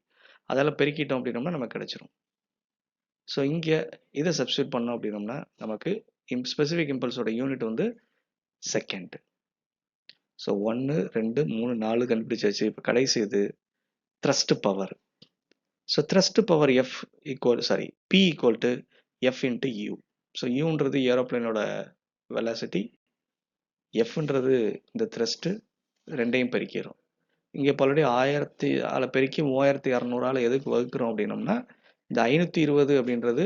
அதெல்லாம் பெருக்கிட்டோம் அப்படின்னோம்னா நமக்கு கிடைச்சிரும். ஸோ இங்கே இதை சப்ஸ்டியூட் பண்ணோம் அப்படின்னோம்னா நமக்கு ஸ்பெசிஃபிக் இம்பல்ஸோட யூனிட் வந்து செகண்ட். ஸோ 1 2 3 4 கண்டுபிடிச்சாச்சு. இப்போ கடைசி இது thrust power. So thrust power F P equal to F into U. So யூன்றது ஏரோப்ளைனோட வெலாசிட்டி, எஃப்ன்றது இந்த த்ரஸ்ட்டு, ரெண்டையும் பெருக்கிறோம். இங்கே பலடி 1000 பெருக்கி 3600 எதுக்கு வகுக்கிறோம் அப்படின்னோம்னா இந்த 520 அப்படின்றது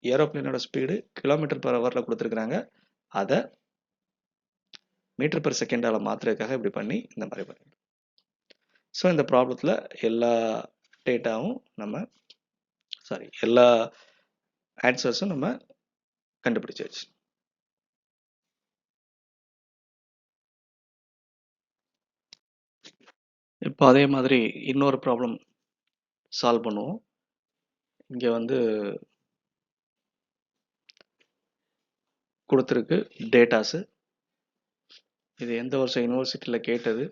ஏரோப்ளைனோட ஸ்பீடு கிலோமீட்டர் பர் ஹவரில் கொடுத்துருக்குறாங்க. அதை மீட்டர் பெர் செகண்டால் மாற்றுறதுக்காக இப்படி பண்ணி இந்த மாதிரி பண்ணிடுறோம். ஸோ இந்த ப்ராப்ளத்தில் எல்லா டேட்டாவும் எல்லா ஆன்சர்ஸும் நம்ம கண்டுபிடிச்சாச்சு. இப்போ அதே மாதிரி இன்னொரு ப்ராப்ளம் சால்வ் பண்ணுவோம். இங்க வந்து குடுத்திருக்கு டேட்டாஸு. இது எந்த வருஷம் யுனிவர்சிட்டில கேட்டது.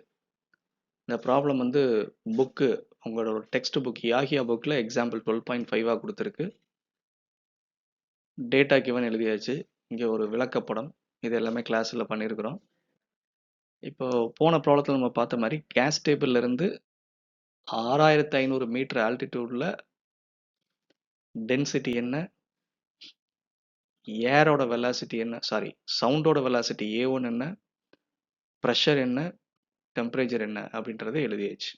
இந்த ப்ராப்ளம் வந்து புக்கு உங்களோட டெக்ஸ்ட் புக் யாஹியா புக்ல எக்ஸாம்பிள் 12.5 குடுத்திருக்கு. டேட்டா கிவன் எழுதியாச்சு. இங்க ஒரு விளக்கப்படம். இது எல்லாமே கிளாஸ்ல பண்ணியிருக்கிறோம். இப்போ போன ப்ராப்ளத்துல நம்ம பார்த்த மாரி கேஸ் டேபிள்ல இருந்து 6500 மீட்டர் ஆல்டிடியூட்ல டென்சிட்டி என்ன, ஏரோட வெலாசிட்டி என்ன, சவுண்டோட வெலாசிட்டி A1 என்ன, பிரஷர் என்ன, டெம்பரேச்சர் என்ன அப்படின்றத எழுதியாச்சு.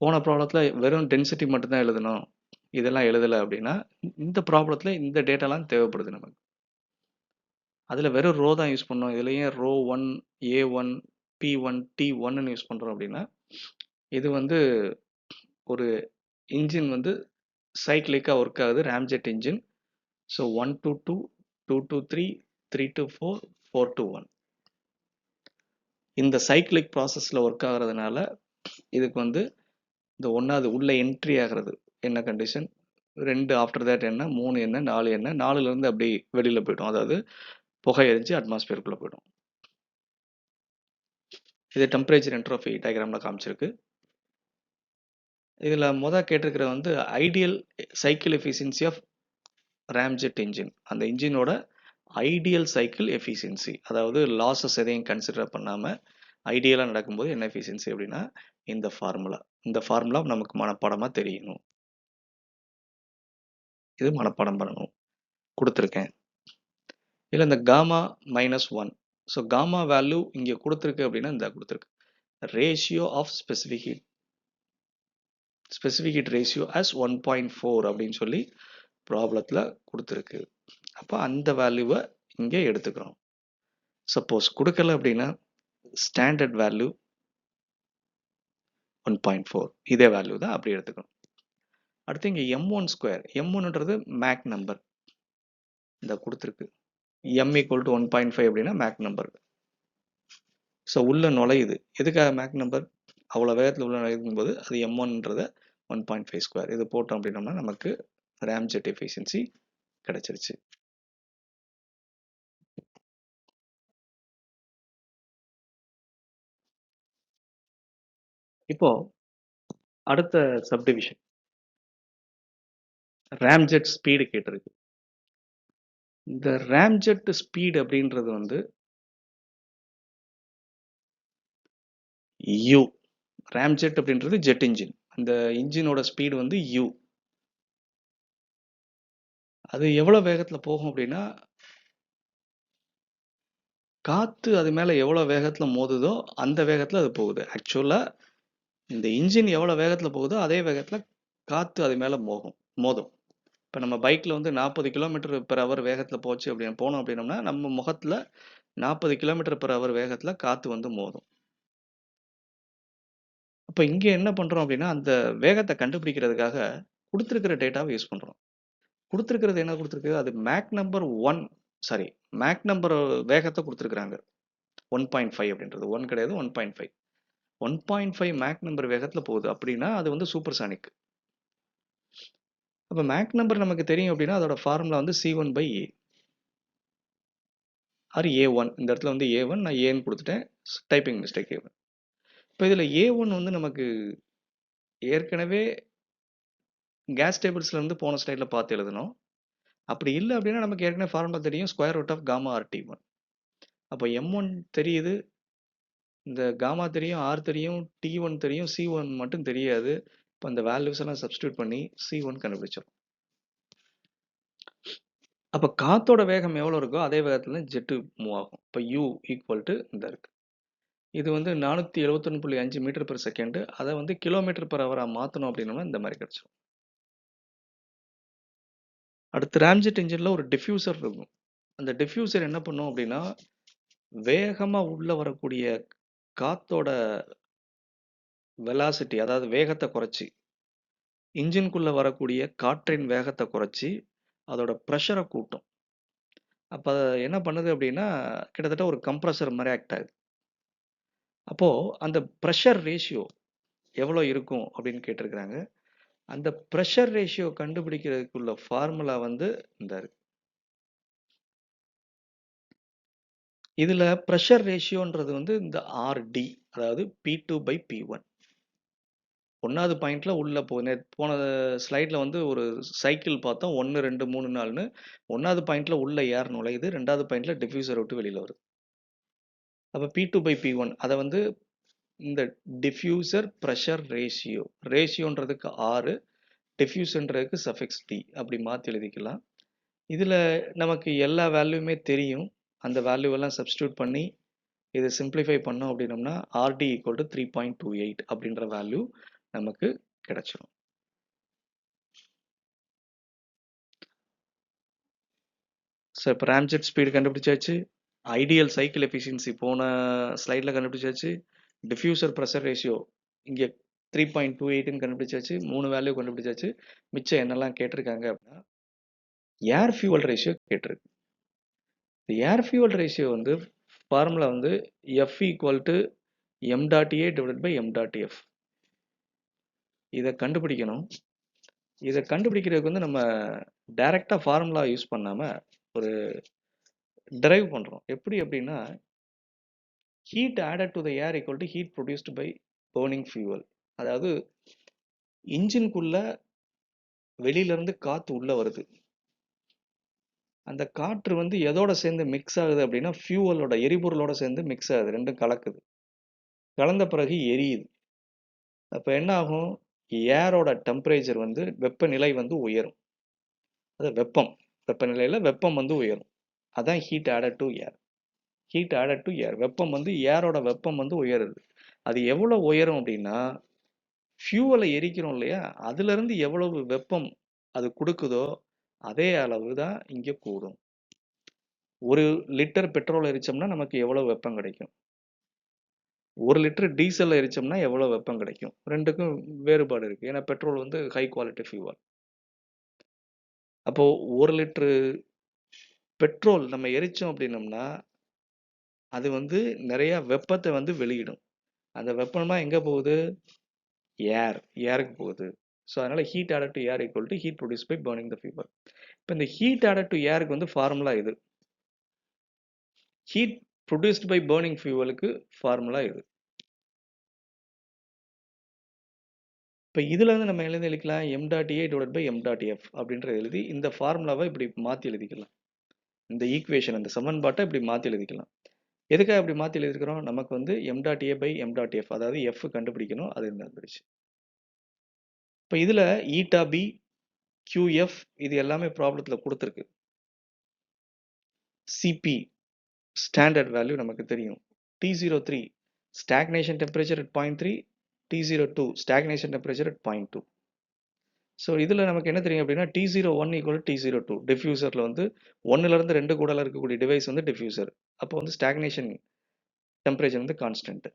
போன ப்ராப்ளத்துல வெறும் டென்சிட்டி மட்டும் தான் எழுதணும், இதெல்லாம் எழுதல அப்படின்னா இந்த ப்ராப்ளத்துல இந்த டேட்டாலாம் தேவைப்படுது நமக்கு. அதுல வெறும் ரோ தான் யூஸ் பண்ணோம். இதுலயும் row 1, A1, P1, T1 use பண்றோம் அப்படின்னா இது வந்து ஒரு இன்ஜின் வந்து சைக்கிளிக்கா ஒர்க் ஆகுது, ramjet engine. So 1 to 2, 2 to 3, 3 to 4, 4 to 1. இந்த சைக்கிளிக் ப்ராசஸ்ல ஒர்க் ஆகுறதுனால இதுக்கு வந்து இந்த ஒன்றாவது உள்ள என்ட்ரி ஆகிறது என்ன கண்டிஷன், 2 ஆஃப்டர் தேட் என்ன, 3 என்ன, 4 என்ன, 4லேருந்து அப்படி வெளியில போயிடும். அதாவது புகை எரிஞ்சு அட்மாஸ்பியருக்குள்ள போயிடும். இது டெம்பரேச்சர் என்ட்ரோபி டயக்ராம்ல காமிச்சிருக்கு. இதுல கேட்டிருக்கிற வந்து ideal cycle efficiency of ramjet engine. அந்த இன்ஜினோட ஐடியல் சைக்கிள் எஃபிஷியன்சி, அதாவது லாஸஸ் எதையும் கன்சிடர் பண்ணாம ஐடியலா நடக்கும்போது என்ன எஃபிஷியன்சி அப்படின்னா இந்த ஃபார்முலா நமக்கு மனப்பாடமா தெரியணும். இது மனப்பாடம் பண்ணணும். கொடுத்துருக்கேன். இல்லை இந்த காமா -1. ஸோ காமா வேல்யூ இங்கே கொடுத்துருக்கு அப்படின்னா இந்த கொடுத்துருக்கு ratio of specific heat ratio as 1.4 அப்படின்னு சொல்லி ப்ராப்ளத்தில் கொடுத்துருக்கு. அப்போ அந்த வேல்யூவை இங்கே எடுத்துக்கிறோம். சப்போஸ் கொடுக்கல அப்படின்னா ஸ்டாண்டர்ட் வேல்யூ 1.4 இதே வேல்யூ தான், அப்படி எடுத்துக்கணும். அடுத்து இங்கே m1 m1ன்றது மேக் நம்பர் இந்த கொடுத்துருக்கு. m = 1.5 அப்படின்னா மேக் நம்பர். ஸோ உள்ள நுழையுது. எதுக்காக மேக் நம்பர்? அவ்வளோ வேகத்தில் உள்ள நுழையும் போது அது m1ன்றத 1.5 இது போட்டோம் அப்படின்னோம்னா நமக்கு ராம்ஜெட் எஃபிஷியன்சி கிடைச்சிருச்சு. இப்போ அடுத்த சப்டிவிஷன் ராம்ஜெட் ஸ்பீடு கேட்டிருக்கு. இந்த ராம்ஜெட் ஸ்பீடு அப்படின்றது வந்து u. ராம்ஜெட் அப்படின்றது ஜெட் இன்ஜின். அந்த இன்ஜினோட ஸ்பீடு வந்து u. அது எவ்வளவு வேகத்துல போகும் அப்படின்னா காத்து அது மேல எவ்வளவு வேகத்துல மோதுதோ அந்த வேகத்துல அது போகுது. ஆக்சுவலா இந்த இன்ஜின் எவ்வளவு வேகத்துல போகுதோ அதே வேகத்துல காத்து அது மேல மோதும். இப்போ நம்ம பைக்ல வந்து 40 km/h வேகத்துல போனோம் அப்படின்னோம்னா நம்ம முகத்துல 40 km/h வேகத்துல காத்து வந்து மோதும். அப்ப இங்க என்ன பண்றோம் அப்படின்னா அந்த வேகத்தை கண்டுபிடிக்கிறதுக்காக கொடுத்திருக்கிற டேட்டாவை யூஸ் பண்றோம். கொடுத்திருக்கிறது என்ன கொடுத்திருக்கு? அது மேக் நம்பர் வேகத்தை கொடுத்திருக்கிறாங்க. 1.5 அப்படின்றது 1 கிடையாது, 1.5. 1.5 மேக் நம்பர் வேகத்துல போகுது அப்படின்னா அது வந்து சூப்பர்சானிக். அப்ப மேக் நம்பர் நமக்கு தெரியும் அப்படின்னா அதோட ஃபார்முலா வந்து C1/A ஆர் A1. இந்த இடத்துல வந்து A1 நான் ஏன்னு கொடுத்துட்டேன், டைப்பிங் மிஸ்டேக் A1. இப்போ இதுல A1 வந்து நமக்கு ஏற்கனவே கேஸ் டேபிள்ஸ்ல இருந்து போன ஸ்லைட்ல பார்த்து எழுதணும். அப்படி இல்லை அப்படின்னா நமக்கு ஏற்கனவே ஃபார்முலா தெரியும், √Γ RT1. அப்போ M1 தெரியுது, இந்த காமா தெரியும், R தெரியும், T1 தெரியும், C1 மட்டும் தெரியாது. இப்போ அந்த வேல்யூஸ் எல்லாம் சப்ஸ்டியூட் பண்ணி C1 கண்டுபிடிச்சோம். அப்போ காத்தோட வேகம் எவ்வளோ இருக்கோ அதே வேகத்துல ஜெட்டு மூவ் ஆகும். இப்போ U = இந்த இருக்கு. இது வந்து 471.5 மீட்டர்/செகண்ட். அதை வந்து km/h மாற்றணும் அப்படின்னா இந்த மாதிரி கிடைச்சிடும். அடுத்து ராம்ஜெட் இன்ஜின்ல ஒரு டிஃப்யூசர் இருக்கும். அந்த டிஃப்யூசர் என்ன பண்ணும் அப்படின்னா வேகமா உள்ள வரக்கூடிய காத்தோட வெலாசிட்டி, அதாவது வேகத்தை குறைச்சி இன்ஜின்குள்ள வரக்கூடிய காற்றின் வேகத்தை குறைச்சி அதோட ப்ரெஷரை கூட்டும். அப்போ என்ன பண்ணுது அப்படின்னா கிட்டத்தட்ட ஒரு கம்ப்ரஸர் மாதிரி ஆக்ட் ஆகுது. அப்போது அந்த ப்ரெஷர் ரேஷியோ எவ்வளோ இருக்கும் அப்படின்னு கேட்டிருக்கிறாங்க. அந்த ப்ரெஷர் ரேஷியோ கண்டுபிடிக்கிறதுக்குள்ள ஃபார்முலா வந்து இந்த இருக்கு. இதில் ப்ரெஷர் ரேஷியோன்றது வந்து இந்த ஆர்டி, அதாவது P2/P1. ஒன்றாவது பாயிண்ட்ல உள்ள போன ஸ்லைடில் வந்து ஒரு சைக்கிள் பார்த்தோம், 1 2 3 4ன்னு. ஒன்றாவது பாயிண்ட்ல உள்ள ஏர் நுழையுது, ரெண்டாவது பாயிண்ட்ல டிஃப்யூசர் விட்டு வெளியில் வருது. அப்போ P2/P1 அதை வந்து இந்த டிஃப்யூசர் ப்ரெஷர் ரேஷியோன்றதுக்கு 6, டிஃப்யூசன்றதுக்கு சஃபிக்ஸ் டி அப்படி மாற்றி எழுதிக்கலாம். இதில் நமக்கு எல்லா வேல்யூமே தெரியும். அந்த வேல்யூவெல்லாம் சப்ஸ்டியூட் பண்ணி இதை சிம்பிளிஃபை பண்ணோம் அப்படின்னோம்னா ஆர்டி ஈக்குவல் டு 3.28 அப்படின்ற வேல்யூ நமக்கு கிடைச்சிடும். ஸோ இப்போ ரேம்ஜெட் ஸ்பீடு கண்டுபிடிச்சாச்சு, ஐடியல் சைக்கிள் எஃபிஷியன்சி போன ஸ்லைடில் கண்டுபிடிச்சாச்சு, டிஃப்யூசர் ப்ரெஷர் ரேஷியோ இங்கே 3.28ன்னு கண்டுபிடிச்சாச்சு, 3 வேல்யூ கண்டுபிடிச்சாச்சு. மிச்சம் என்னெல்லாம் கேட்டிருக்காங்க அப்படின்னா ஏர் ஃபியூவல் ரேஷியோ கேட்டிருக்கு. ஏர் ஃபியூவல் ரேஷியோ வந்து ஃபார்முலா வந்து F equal to m.a divided by m.f. இதை கண்டுபிடிக்கணும். இதை கண்டுபிடிக்கிறதுக்கு வந்து நம்ம டைரெக்டாக ஃபார்முலா யூஸ் பண்ணாமல் ஒரு டிரைவ் பண்ணுறோம். எப்படி அப்படின்னா heat added to the air equal to heat produced by burning fuel. அதாவது இன்ஜின்குள்ள வெளியிலேருந்து காற்று உள்ளே வருது. அந்த காற்று வந்து எதோட சேர்ந்து மிக்ஸ் ஆகுது அப்படின்னா ஃபியூவலோட எரிபொருளோட சேர்ந்து மிக்ஸ் ஆகுது, ரெண்டும் கலக்குது. கலந்த பிறகு எரியுது. அப்போ என்ன ஆகும், ஏரோட டெம்பரேச்சர் வந்து வெப்பநிலை வந்து உயரும். அது வெப்பநிலையில் வெப்பம் வந்து உயரும். அதான் heat added to air. Heat added to ஏர், வெப்பம் வந்து ஏரோட வெப்பம் வந்து உயருது. அது எவ்வளோ உயரும் அப்படின்னா ஃபியூவலை எரிக்கிறோம் இல்லையா, அதுலேருந்து எவ்வளவு வெப்பம் அது கொடுக்குதோ அதே அளவு தான் இங்கே கூடும். 1 லிட்டர் பெட்ரோல் எரிச்சோம்னா நமக்கு எவ்வளோ வெப்பம் கிடைக்கும், 1 லிட்டர் டீசல் எரிச்சோம்னா எவ்வளோ வெப்பம் கிடைக்கும். ரெண்டுக்கும் வேறுபாடு இருக்குது. ஏன்னா பெட்ரோல் வந்து ஹை குவாலிட்டி ஃபியூவல். அப்போது 1 லிட்டரு பெட்ரோல் நம்ம எரித்தோம் அப்படின்னோம்னா அது வந்து நிறைய வெப்பத்தை வந்து வெளியிடும். அந்த வெப்பமா எங்கே போகுது, ஏருக்கு போகுது. ஸோ அதனால் heat added to air equal to heat produce by burning the fuel. இப்போ இந்த ஹீட் ஆடட் டு ஏருக்கு வந்து ஃபார்முலா இது, ஹீட் ப்ரொடியூஸ்ட் பை பர்னிங் ஃபியூவலுக்கு ஃபார்முலா இது. இப்போ இதில் வந்து நம்ம எழுதிக்கலாம் m.a டிவைட் பை m.f அப்படின்ற எழுதி இந்த ஃபார்முலாவை இப்படி மாற்றி எழுதிக்கலாம். இந்த ஈக்குவேஷன், இந்த சமன்பாட்டை இப்படி மாற்றி எழுதிக்கலாம். எதுக்காக இப்படி மாற்றி எழுதிக்கிறோம், நமக்கு வந்து m.a பை m.f அதாவது f கண்டுபிடிக்கணும். அது இருந்துச்சு. இப்போ இதில் ஈட்டா பி, QF இது எல்லாமே ப்ராப்ளத்தில் கொடுத்துருக்கு. சிபி ஸ்டாண்டர்ட் வேல்யூ நமக்கு தெரியும். T03 stagnation temperature at 0.3, T02 stagnation temperature at 0.2. So இதில் நமக்கு என்ன தெரியும் அப்படின்னா T01 ஈக்குவல் T02. டிஃப்யூசரில் வந்து 1லேருந்து 2 கூடல இருக்கக்கூடிய டிவைஸ் வந்து டிஃப்யூசர். அப்போ வந்து ஸ்டாக்னேஷன் டெம்பரேச்சர் வந்து கான்ஸ்டன்ட்.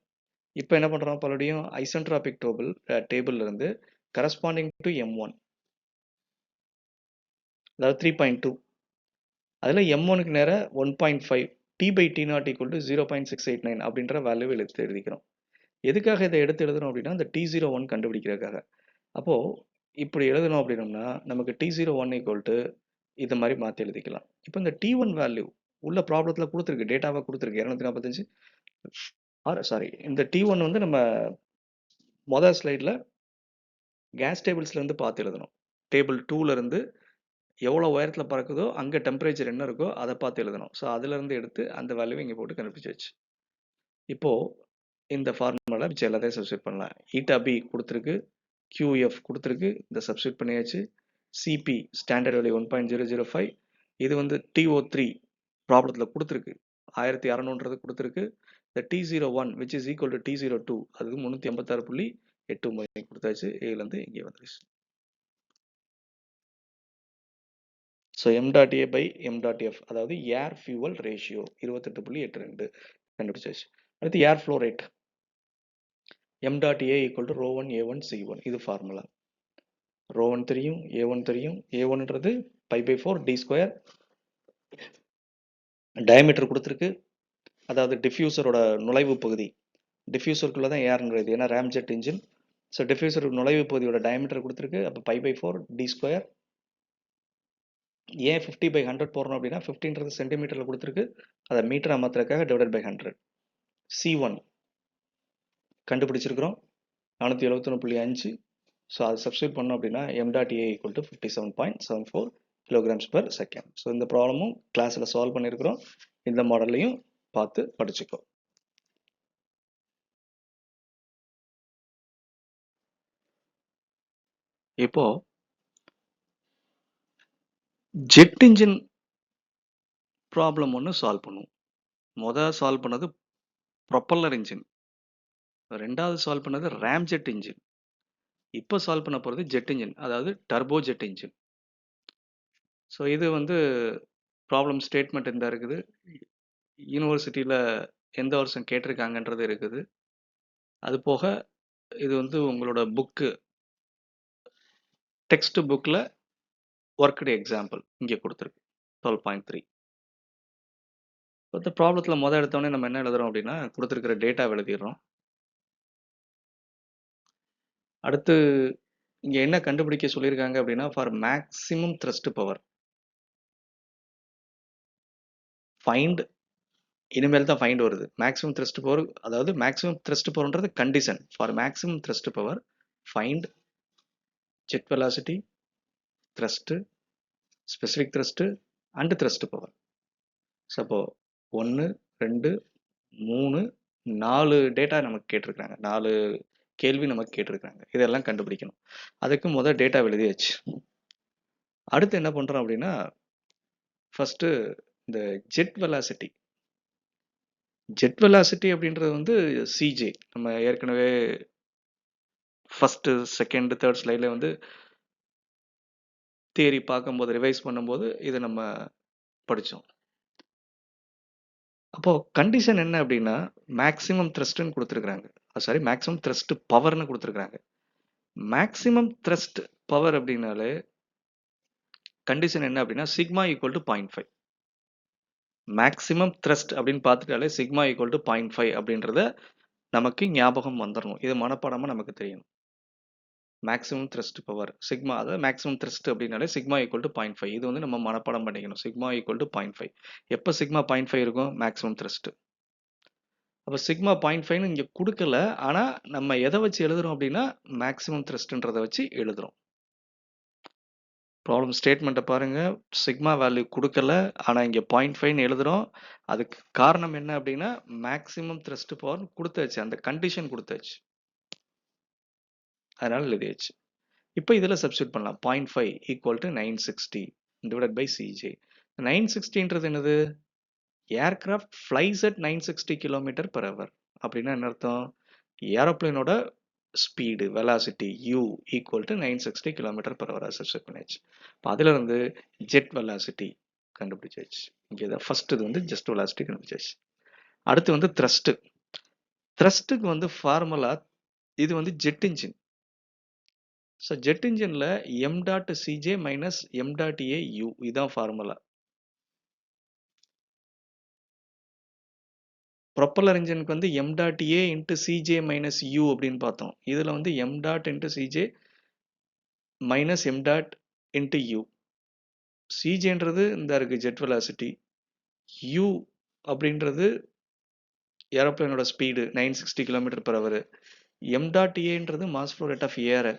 இப்போ என்ன பண்ணுறோம், மறுபடியும் ஐசென்ட்ராபிக் டேபிள்ல இருந்து கரஸ்பாண்டிங் டு M1 அதாவது 3.2, அதில் M1க்கு நேராக 1.5 T/T0 ஈக்குவல் டு 0.689 அப்படின்ற வேல்யூவை எடுத்து எழுதிக்கிறோம். எதுக்காக இதை எடுத்து எழுதணும் அப்படின்னா இந்த T01 கண்டுபிடிக்கிறதுக்காக. அப்போது இப்படி எழுதணும் அப்படின்னோம்னா நமக்கு T01 ஈக்குவல் டு இது மாதிரி மாற்றி எழுதிக்கலாம். இப்போ இந்த T1 வேல்யூ உள்ள ப்ராப்ளத்தில் கொடுத்துருக்கு, டேட்டாவாக கொடுத்துருக்கு 245. சாரி, இந்த T1 வந்து நம்ம மொதல் ஸ்லைடில் கேஸ் டேபிள்ஸ்லேருந்து பார்த்து எழுதணும். டேபிள் 2லேருந்து எவ்வளோ உயரத்தில் பறக்குதோ அங்கே டெம்பரேச்சர் என்ன இருக்கோ அதை பார்த்து எழுதணும். ஸோ அதுலேருந்து எடுத்து அந்த வேல்யூவை இங்கே போட்டு கண்டுபிடிச்சாச்சு. இப்போது இந்த ஃபார்முலா மிச்சம் எல்லாத்தையும் சப்ஸ்டியூட் பண்ணலாம். ஈட்டா பி கொடுத்துருக்கு, QF கொடுத்துருக்கு, இந்த சப்ஸ்டியூட் பண்ணியாச்சு. சிபி ஸ்டாண்டர்ட் வேல்யூ 1.005, இது வந்து TO3 ப்ராப்ளத்தில் கொடுத்துருக்கு, 1600 கொடுத்துருக்கு. இந்த T01 which is equal to T02 அதுக்கு 356.89 கொடுத்தாச்சு. இதுலேருந்து இங்கே வந்துருச்சு. ஸோ m.a பை m.f அதாவது ஏர் ஃபியூவல் ரேஷியோ 28.82 கண்டுபிடிச்சாச்சு. அடுத்து air flow rate m.a equal to ρ1 a1 c1. இது ஃபார்முலா. ρ1 தெரியும், a1 தெரியும். a1ன்றது π/4 d ஸ்கொயர் டயமீட்டர் கொடுத்துருக்கு. அதாவது டிஃப்யூசரோட நுழைவு பகுதி, டிஃப்யூசருக்குள்ள தான் ஏர்ங்கிறது, ஏன்னா ராம்ஜெட் இன்ஜின். ஸோ டிஃப்யூசர் நுழைவு பகுதியோட டயமீட்டர் கொடுத்துருக்கு. அப்போ π/4 d ஸ்கொயர். ஏன் 50/100 போடுறோம் அப்படின்னா 50ன்றது சென்டிமீட்டரில் கொடுத்துருக்கு, அதை மீட்டர் மாத்திரக்காக டிவைடட் பை 100. C1 கண்டுபிடிச்சிருக்கிறோம் 471.5. ஸோ அதை சப்ஸ்டியூட் பண்ணோம் அப்படின்னா m.a equal to 57.74 kilograms per second. So இந்த ப்ராப்ளமும் கிளாஸில் சால்வ் பண்ணியிருக்கிறோம். இந்த மாடல்லையும் பார்த்து படிச்சுக்கோ. இப்போ ஜெட் இன்ஜின் ப்ராப்ளம் ஒன்று சால்வ் பண்ணுவோம். முதல் சால்வ் பண்ணது ப்ரொப்பல்லர் இன்ஜின், ரெண்டாவது சால்வ் பண்ணது ராம்ஜெட் இன்ஜின், இப்போ சால்வ் பண்ண போகிறது ஜெட் இன்ஜின், அதாவது டர்போ ஜெட் இன்ஜின். ஸோ இது வந்து ப்ராப்ளம் ஸ்டேட்மெண்ட் இந்த இருக்குது, யூனிவர்சிட்டியில் எந்த வருஷம் கேட்டிருக்காங்கன்றது இருக்குது. அது போக இது வந்து உங்களோட புக்கு டெக்ஸ்ட் புக்கில் ஒர்க்டு எக்ஸாம்பிள் இங்கே கொடுத்துருக்கு 12.3. இந்த ப்ராப்ளத்தில் முதல் எடுத்தோடனே நம்ம என்ன எழுதுறோம் அப்படின்னா கொடுத்துருக்கிற டேட்டா எழுதிடுறோம். அடுத்து இங்கே என்ன கண்டுபிடிக்க சொல்லியிருக்காங்க அப்படின்னா for maximum thrust power find, இனிமேல் தான் ஃபைண்ட் வருது. மேக்ஸிமம் த்ரஸ்ட் பவர், அதாவது மேக்ஸிமம் த்ரஸ்ட் பவர்ன்றது condition. For maximum thrust power find jet velocity, thrust, specific thrust and thrust power. So 1 2 3 4 data நமக்கு கேட்டிருக்காங்க, 4 கேள்வி நமக்கு கேட்டிருக்காங்க. இதெல்லாம் கண்டுபிடிக்கணும். அதுக்கு முதல் டேட்டா எழுதியாச்சு. அடுத்து என்ன பண்ணுறோம் அப்படின்னா ஃபஸ்ட்டு இந்த ஜெட் வெலாசிட்டி. ஜெட் வெலாசிட்டி அப்படின்றது வந்து சிஜே, நம்ம ஏற்கனவே ஃபஸ்ட்டு செகண்ட் தேர்ட் ஸ்லைடில் வந்து தியரி பார்க்கும்போது ரிவைஸ் பண்ணும்போது இதை நம்ம படித்தோம். அப்போது கண்டிஷன் என்ன அப்படின்னா மேக்ஸிமம் த்ரஸ்ட்னு கொடுத்துருக்குறாங்க, சாரி மேக்ஸிமம் த்ரஸ்ட் பவர்னு கொடுத்துருக்குறாங்க. மேக்ஸிமம் த்ரஸ்ட் பவர் அப்படின்னாலே கண்டிஷன் என்ன அப்படின்னா sigma equal to 0.5. Maximum thrust அப்படின்னு பார்த்துட்டாலே சிக்மா ஈக்குவல் டு 0.5 அப்படின்றத நமக்கு ஞாபகம் வந்துடணும். இது மனப்பாடமாக நமக்கு தெரியணும். மேக்ஸிமம் த்ரஸ்ட் பவர் சிக்மா, அதாவது மேக்ஸிமம் த்ரஸ்ட் அப்படின்னாலே சிக்மா ஈக்குவல் டு 0.5. இது வந்து நம்ம மனப்பாடம் பண்ணிக்கணும். Sigma equal to 0.5. எப்போ சிக்மா 0.5 இருக்கும்? Maximum thrust. அப்போ சிக்மா 0.5ன்னு இங்கே கொடுக்கல, ஆனால் நம்ம எதை வச்சு எழுதுறோம் அப்படின்னா மேக்ஸிமம் த்ரஸ்ட்ன்றதை வச்சு எழுதுறோம். ப்ராப்ளம் ஸ்டேட்மெண்ட்டை பாருங்கள், சிக்மா வேல்யூ கொடுக்கல, ஆனால் இங்கே 0.5ன்னு எழுதுகிறோம். அதுக்கு காரணம் என்ன அப்படின்னா மேக்ஸிமம் த்ரஸ்ட் பவர் கொடுத்தாச்சு, அந்த கண்டிஷன் கொடுத்தாச்சு, அதனால் எழுதியாச்சு. இப்போ இதில் சப்ஸ்டியூட் பண்ணலாம். 0.5 equal to 960 divided by C J. 960ன்றது என்னது? Aircraft flies at 960 km/h. அப்படின்னா என்ன அர்த்தம்? ஏரோப்ளைனோட speed velocity u equal to 960 km/h substitute பண்ணியாச்சு. இப்போ அதில் இருந்து ஜெட் வெலாசிட்டி கண்டுபிடிச்சாச்சு. இங்கே தான் ஃபர்ஸ்ட் இது வந்து ஜெட் வெலாசிட்டி கண்டுபிடிச்சாச்சு. அடுத்து வந்து த்ரஸ்ட்டு. த்ரஸ்ட்டுக்கு வந்து ஃபார்முலா இது வந்து ஜெட் இன்ஜின். ஸோ ஜெட் இன்ஜினில் m.cj மைனஸ் m.au இதுதான் ஃபார்முலா. ப்ரொப்பல்லர் இன்ஜினுக்கு வந்து m.a into C J minus u அப்படின்னு பார்த்தோம். இதில் வந்து m dot into C J minus m dot into u. சிஜேன்றது இந்த இருக்குது ஜெட் வெலாசிட்டி, u அப்படின்றது ஏரோப்ளைனோட speed 960 km/h, m.a mass flow rate of air.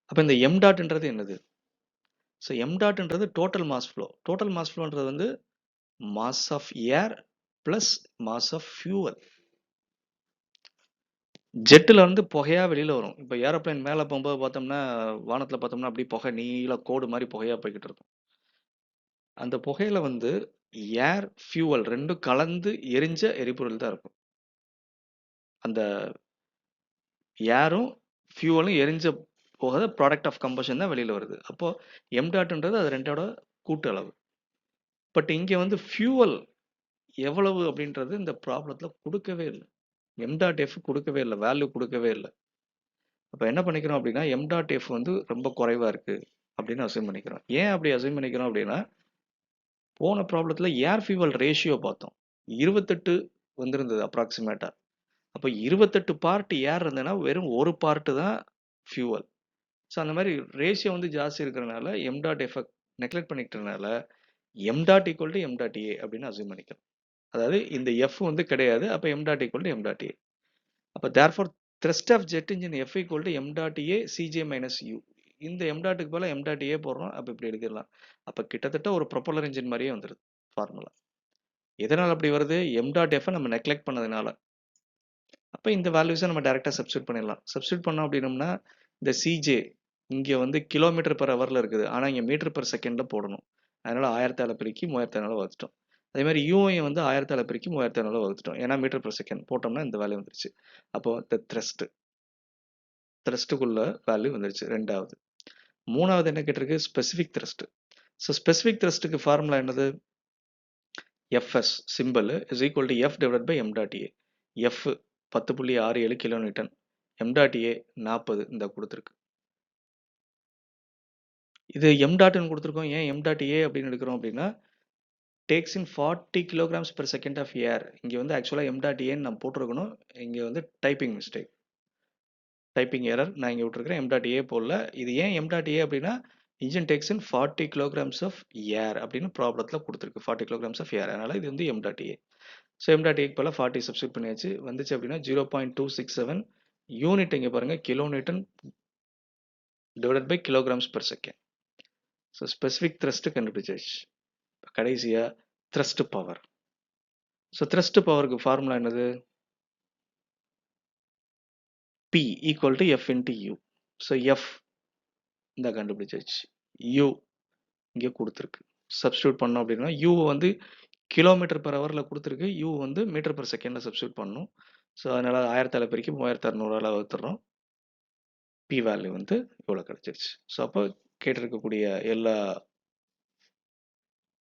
அப்போ இந்த m டாட்ன்றது என்னது? ஸோ m டாட்ன்றது total mass flow. Total mass ஃப்ளோன்றது வந்து mass of air plus mass of fuel. ஜெட்டில் வந்து புகையாக வெளியில் வரும். இப்போ ஏரோப்ளைன் மேலே போகும்போது பார்த்தோம்னா வானத்தில் பார்த்தோம்னா அப்படி புகை நீல கோடு மாதிரி புகையாக போய்கிட்டு இருக்கும். அந்த புகையில் வந்து ஏர் ஃபியூவல் ரெண்டும் கலந்து எரிஞ்ச எரிபொருள் தான் இருக்கும். அந்த ஏரும் ஃபியூவலும் எரிஞ்ச போகாத ப்ராடக்ட் ஆஃப் கம்பஷன் தான் வெளியில் வருது. அப்போது m டாட்ன்றது அது ரெண்டோட கூட்டு அளவு. பட் இங்கே வந்து ஃபியூவல் எவ்வளவு அப்படின்றது இந்த ப்ராப்ளத்தில் கொடுக்கவே இல்லை. m.f கொடுக்கவே இல்லை, வேல்யூ கொடுக்கவே இல்லை. அப்போ என்ன பண்ணிக்கிறோம் அப்படின்னா எம் டாட் எஃப் வந்து ரொம்ப குறைவாக இருக்குது அப்படின்னு அசைன் பண்ணிக்கிறோம். ஏன் அப்படி அசைன் பண்ணிக்கிறோம் அப்படின்னா போன ப்ராப்ளத்தில் ஏர் ஃபியூவல் ரேஷியோ பார்த்தோம், 28 வந்திருந்தது அப்ராக்சிமேட்டாக. அப்போ 28 பார்ட் ஏர் இருந்ததுன்னா வெறும் ஒரு பார்ட்டு தான் ஃபியூவல். ஸோ அந்த மாதிரி ரேஷியோ வந்து ஜாஸ்தி இருக்கிறனால எம் டாட் எஃபெக்ட் நெக்லெக்ட் பண்ணிக்கிறதுனால M dot equal to M dot A அப்படின்னு அசைன் பண்ணிக்கிறோம். அதாவது இந்த எஃப் வந்து கிடையாது, அப்போ M dot equal to M dot A. அப்போ therefore thrust of jet engine F equal to M dot A C J minus U. இந்த எம் டாட்டுக்கு போல எம் டாட் ஏ போடுறோம், அப்போ இப்படி எழுதிடலாம். அப்போ கிட்டத்தட்ட ஒரு ப்ரொப்பல்லர் இன்ஜின் மாதிரியே வந்துடுது ஃபார்முலா. எதனால் அப்படி வருது? எம் டாட் எஃப் நம்ம நெக்லெக்ட் பண்ணதுனால. அப்போ இந்த வேல்யூஸை நம்ம டேரெக்டாக சப்ஸ்டியூட் பண்ணிடலாம். சப்ஸ்டியூட் பண்ணோம் அப்படின்னோம்னா இந்த சிஜே இங்கே வந்து கிலோமீட்டர் பர் ஹவரில் இருக்குது, ஆனால் இங்கே மீட்டர் பர் செகண்டில் போடணும். அதனால் 1000 பெருக்கி 3500 வகுத்துட்டோம். அதே மாதிரி யூஐ வந்து 1000 பெருக்கி 3500 வகுத்துட்டோம், ஏன்னா மீட்டர் பர் செகண்ட் போட்டோம்னா இந்த வேல்யூ வந்துருச்சு. அப்போ இந்த த்ரஸ்ட்டுக்குள்ள வேல்யூ வந்துருச்சு ரெண்டாவது. மூணாவது என்ன கேட்டிருக்கு? Specific thrust. ஸோ ஸ்பெசிஃபிக் த்ரஸ்ட்டுக்கு ஃபார்முலா என்னது? F S simple is equal to F divide by M dot A. F 10.67 kilo newton, M dot A 40 இந்த கொடுத்துருக்கு. இது எம் டாட்னு கொடுத்துருக்கோம். ஏன் எம் டாட் ஏ அப்படின்னு எடுக்கிறோம் அப்படின்னா tax in 40 kilograms per second of air. இங்கே வந்து ஆக்சுவலாக எம் டாட் ஏன்னு நம்ம போட்டிருக்கணும், இங்கே வந்து டைப்பிங் மிஸ்டேக், டைப்பிங் எரர் நான் இங்கே விட்டுருக்கிறேன், எம் டாட் ஏ போடல. இது ஏன் எம் டாட் ஏ அப்படின்னா engine takes in 40 kilograms of air அப்படின்னு ப்ராப்ளத்தில் கொடுத்துருக்கு, 40 kilograms of air. அதனால் இது வந்து எம் டாட் ஏ. ஸோ எம் டாட் ஏக்கு போல 40 சப்ஸ்டியூட் பண்ணியாச்சு, வந்துச்சு அப்படின்னா 0.267 யூனிட். இங்கே பாருங்கள் kilo newton divided by kilograms per second. So specific thrust கண்டுபிடிச்சாச்சு. கடைசியாக த்ரஸ்ட் பவர். ஸோ த்ரஸ்ட் பவருக்கு ஃபார்முலா என்னது? P equal to F into U. So F இந்த கண்டுபிடிச்சாச்சு, U இங்கே கொடுத்துருக்கு. சப்ஸ்டியூட் பண்ணோம் அப்படின்னா U வந்து கிலோமீட்டர் பர் ஹவரில் கொடுத்துருக்கு, U வந்து மீட்டர் பர் செகண்டில் சப்ஸ்டியூட் பண்ணணும். ஸோ அதனால் 1000 பெருக்கி 3600 வகுத்துறோம். P வேல்யூ வந்து இவ்வளோ கிடச்சிருச்சு. ஸோ அப்போ கேட்டிருக்கக்கூடிய எல்லா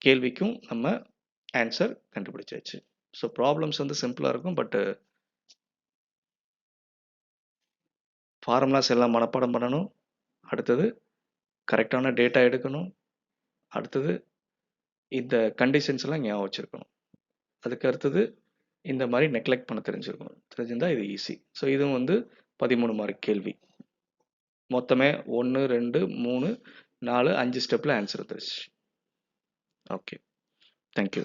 கேள்விக்கும் நம்ம ஆன்சர் கண்டுபிடிச்சாச்சு. ஸோ ப்ராப்ளம்ஸ் வந்து சிம்பிளாக இருக்கும், பட்டு ஃபார்முலாஸ் எல்லாம் மனப்பாடம் பண்ணணும். அடுத்தது கரெக்டான டேட்டா எடுக்கணும். அடுத்தது இந்த கண்டிஷன்ஸ் எல்லாம் ஞாபகம் வச்சுருக்கணும். அதுக்கு அடுத்தது இந்த மாதிரி நெக்லெக்ட் பண்ண தெரிஞ்சிருக்கணும். தெரிஞ்சிருந்தால் இது ஈஸி. ஸோ இதுவும் வந்து 13 மார்க் கேள்வி. மொத்தமே 1 2 3 4 5 ஸ்டெப்பில் ஆன்சர் வந்துருச்சு. Okay, thank you.